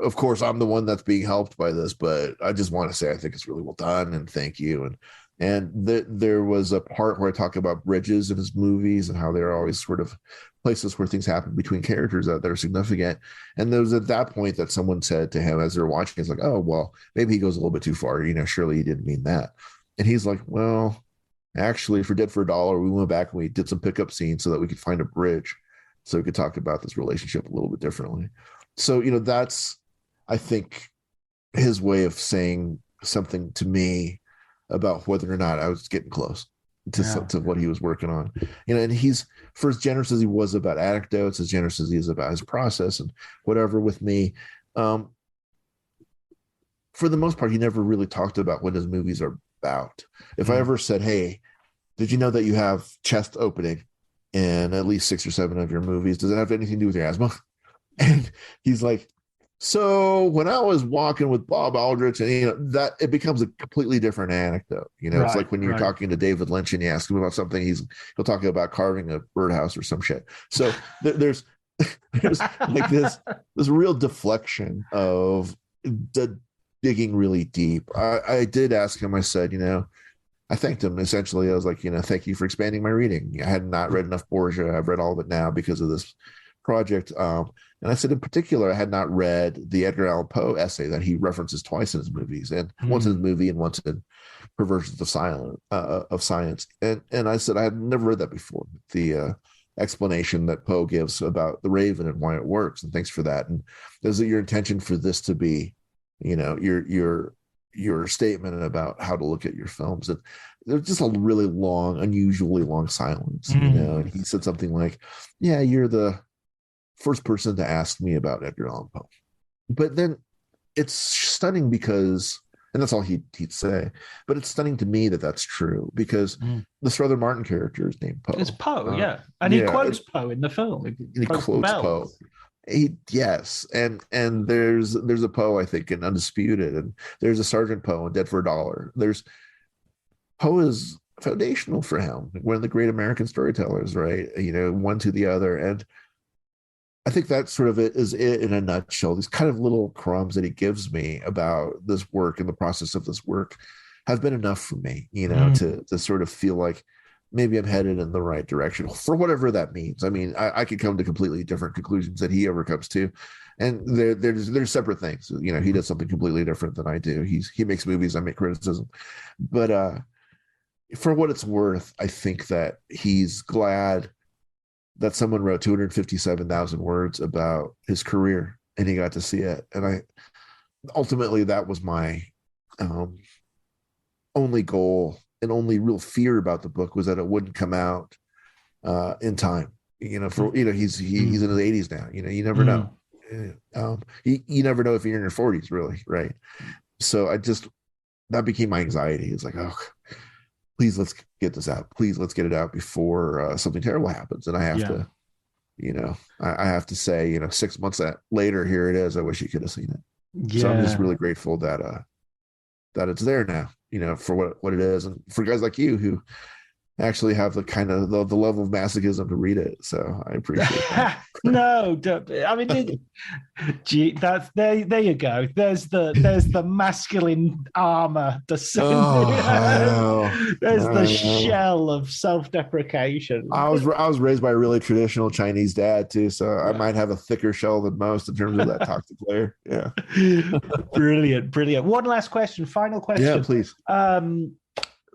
of course I'm the one that's being helped by this, but I just want to say, I think it's really well done and thank you. And there was a part where I talk about bridges in his movies and how they're always sort of places where things happen between characters that are significant. And there was at that point that someone said to him as they're watching, it's like, oh, well, maybe he goes a little bit too far. Surely he didn't mean that. And he's like, well, actually, for Dead for a Dollar, we went back and we did some pickup scenes so that we could find a bridge so we could talk about this relationship a little bit differently. So, that's, I think, his way of saying something to me about whether or not I was getting close to what he was working on. And he's, for as generous as he was about anecdotes, as generous as he is about his process and whatever with me, for the most part, he never really talked about what his movies are about. If I ever said, hey, did you know that you have chest opening in at least 6 or 7 of your movies? Does it have anything to do with your asthma? And he's like, so when I was walking with Bob Aldrich, and that it becomes a completely different anecdote. It's like when you're talking to David Lynch and you ask him about something, he'll talk about carving a birdhouse or some shit. So there's like this real deflection of digging really deep. I did ask him. I said, I thanked him essentially. I was like, thank you for expanding my reading. I had not read enough Borgia. I've read all of it now because of this project. And I said, in particular, I had not read the Edgar Allan Poe essay that he references twice in his movies, and once in his movie and once in Perversions of Science. And I said, I had never read that before. The explanation that Poe gives about the Raven and why it works. And thanks for that. And is it your intention for this to be, your statement about how to look at your films? And there's just a really long, unusually long silence, and he said something like, yeah, you're the first person to ask me about Edgar Allan Poe. But then it's stunning because, and that's all he'd say, but it's stunning to me that that's true because the Strother Martin character is named Poe. It's Poe, yeah. And he quotes Poe in the film. He quotes Poe. Yes, and there's a Poe, I think, in Undisputed, and there's a Sergeant Poe in Dead for a Dollar. There's Poe is foundational for him, one of the great American storytellers, right? One to the other, and I think that sort of is it in a nutshell. These kind of little crumbs that he gives me about this work and the process of this work have been enough for me, to sort of feel like maybe I'm headed in the right direction for whatever that means. I mean, I could come to completely different conclusions that he ever comes to, and there's separate things. He does something completely different than I do. He makes movies, I make criticism, but for what it's worth, I think that he's glad that someone wrote 257,000 words about his career and he got to see it. And ultimately that was my only goal and only real fear about the book, was that it wouldn't come out in time. He's in his 80s now. You never know. You never know if you're in your 40s, really, right? So that became my anxiety. It's like, oh, please, let's get this out. Please, let's get it out before something terrible happens. And I have to, I have to say, 6 months later, here it is. I wish you could have seen it. Yeah. So I'm just really grateful that it's there now, for what it is, and for guys like you who actually have the kind of the level of masochism to read it. So I appreciate that. No, I mean, gee, that's there you go. There's the masculine armor. There's the shell of self-deprecation. I was raised by a really traditional Chinese dad too, so I might have a thicker shell than most in terms of that toxic layer. Yeah. Brilliant. One last question, final question. Yeah, please.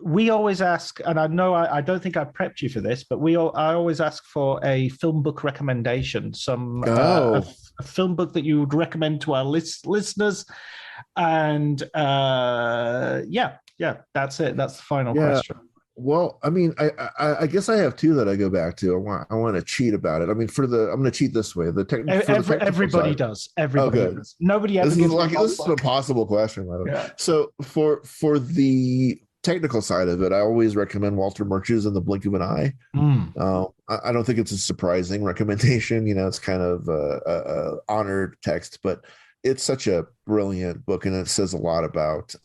We always ask, and I know I don't think I prepped you for this, but I always ask for a film book recommendation, a film book that you would recommend to our listeners. And that's it. That's the final question. Well, I mean, I guess I have two that I go back to. I want to cheat about it. I mean, I'm going to cheat this way. Everybody does. Everybody does. Nobody ever. This is an impossible question, by the way. Yeah. So for the technical side of it, I always recommend Walter Murch's In the Blink of an Eye. I don't think it's a surprising recommendation. It's kind of a honored text, but it's such a brilliant book, and it says a lot about.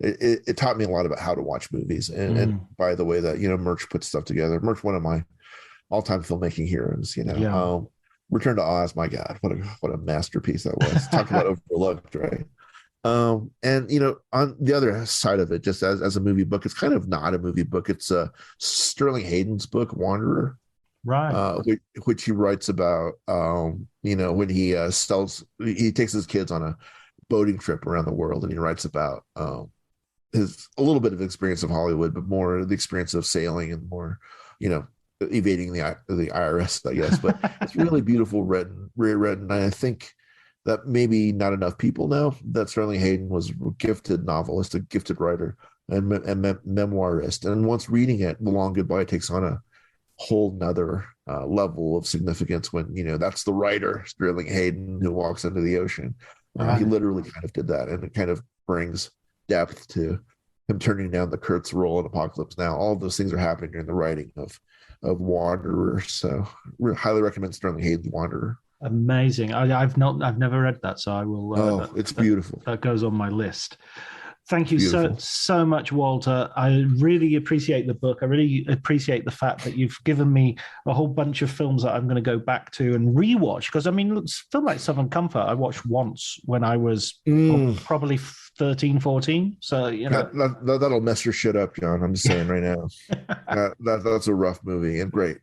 It taught me a lot about how to watch movies, and by the way that Murch puts stuff together. Murch, one of my all-time filmmaking heroes. Return to Oz, my God, what a masterpiece that was. Talk about overlooked, right? And on the other side of it, just as a movie book, it's kind of not a movie book. It's Sterling Hayden's book, Wanderer, right? Which he writes about. When he he takes his kids on a boating trip around the world, and he writes about a little bit of experience of Hollywood, but more the experience of sailing and more, evading the IRS, I guess. But it's really beautiful, rewritten. And I think that maybe not enough people know that Sterling Hayden was a gifted novelist, a gifted writer, and memoirist. And once reading it, The Long Goodbye takes on a whole nother level of significance when, that's the writer, Sterling Hayden, who walks into the ocean. He literally kind of did that, and it kind of brings depth to him turning down the Kurtz role in Apocalypse Now. All of those things are happening during the writing of Wanderer. So highly recommend Sterling Hayden's Wanderer. Amazing. I've never read that, so I will. It's beautiful. That goes on my list. Thank you so much, Walter. I really appreciate the book. I really appreciate the fact that you've given me a whole bunch of films that I'm going to go back to and rewatch. Because I mean, film like Southern Comfort, I watched once when I was probably 13, 14. So that'll mess your shit up, John. I'm just saying right now. That's a rough movie and great.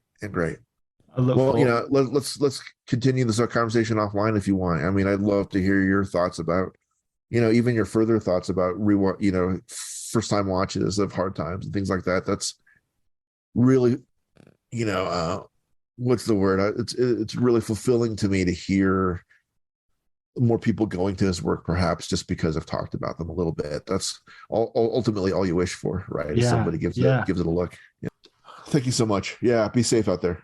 Well, let's continue this conversation offline if you want. I mean, I'd love to hear your thoughts about, even your further thoughts about first time watches of Hard Times and things like that. That's really, what's the word? It's really fulfilling to me to hear more people going to his work, perhaps just because I've talked about them a little bit. That's ultimately all you wish for, right? Yeah. Somebody gives it a look. Yeah. Thank you so much. Yeah. Be safe out there.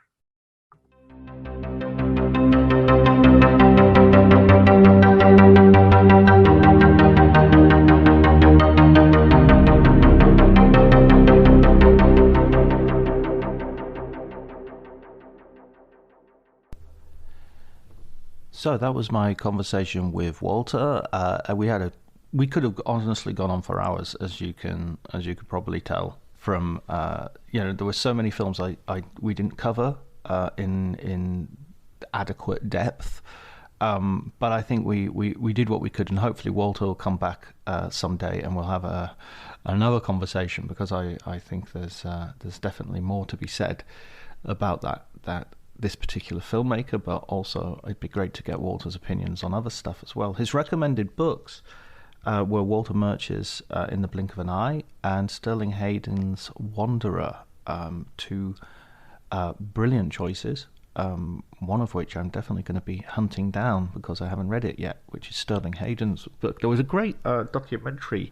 So that was my conversation with Walter. We could have honestly gone on for hours, as you could probably tell from there were so many films we didn't cover in adequate depth. But I think we did what we could, and hopefully Walter will come back someday, and we'll have another conversation, because I think there's definitely more to be said about this particular filmmaker, but also it'd be great to get Walter's opinions on other stuff as well. His recommended books were Walter Murch's In the Blink of an Eye and Sterling Hayden's Wanderer, two brilliant choices. One of which I'm definitely going to be hunting down because I haven't read it yet, which is Sterling Hayden's book. There was a great documentary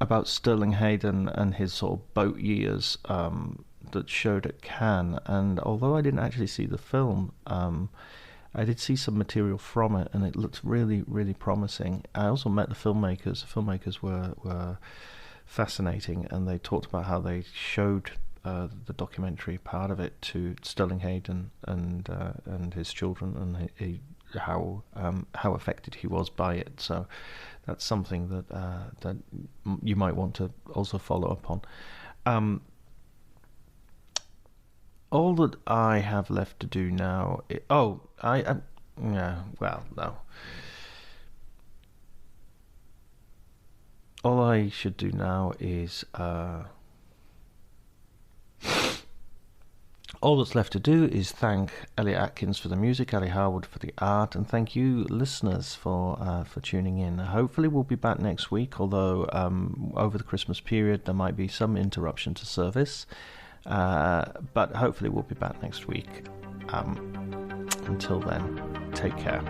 about Sterling Hayden and his sort of boat years that showed at Cannes, and although I didn't actually see the film, I did see some material from it, and it looked really, really promising. I also met the filmmakers. The filmmakers were fascinating, and they talked about how they showed the documentary part of it to Sterling Hayden and his children, and how affected he was by it. So that's something that you might want to also follow up on. All that I have left to do now. No. All I should do now is. All that's left to do is thank Elliot Atkins for the music, Ali Harwood for the art, and thank you, listeners, for tuning in. Hopefully we'll be back next week, although over the Christmas period there might be some interruption to service. But hopefully we'll be back next week. Until then, take care.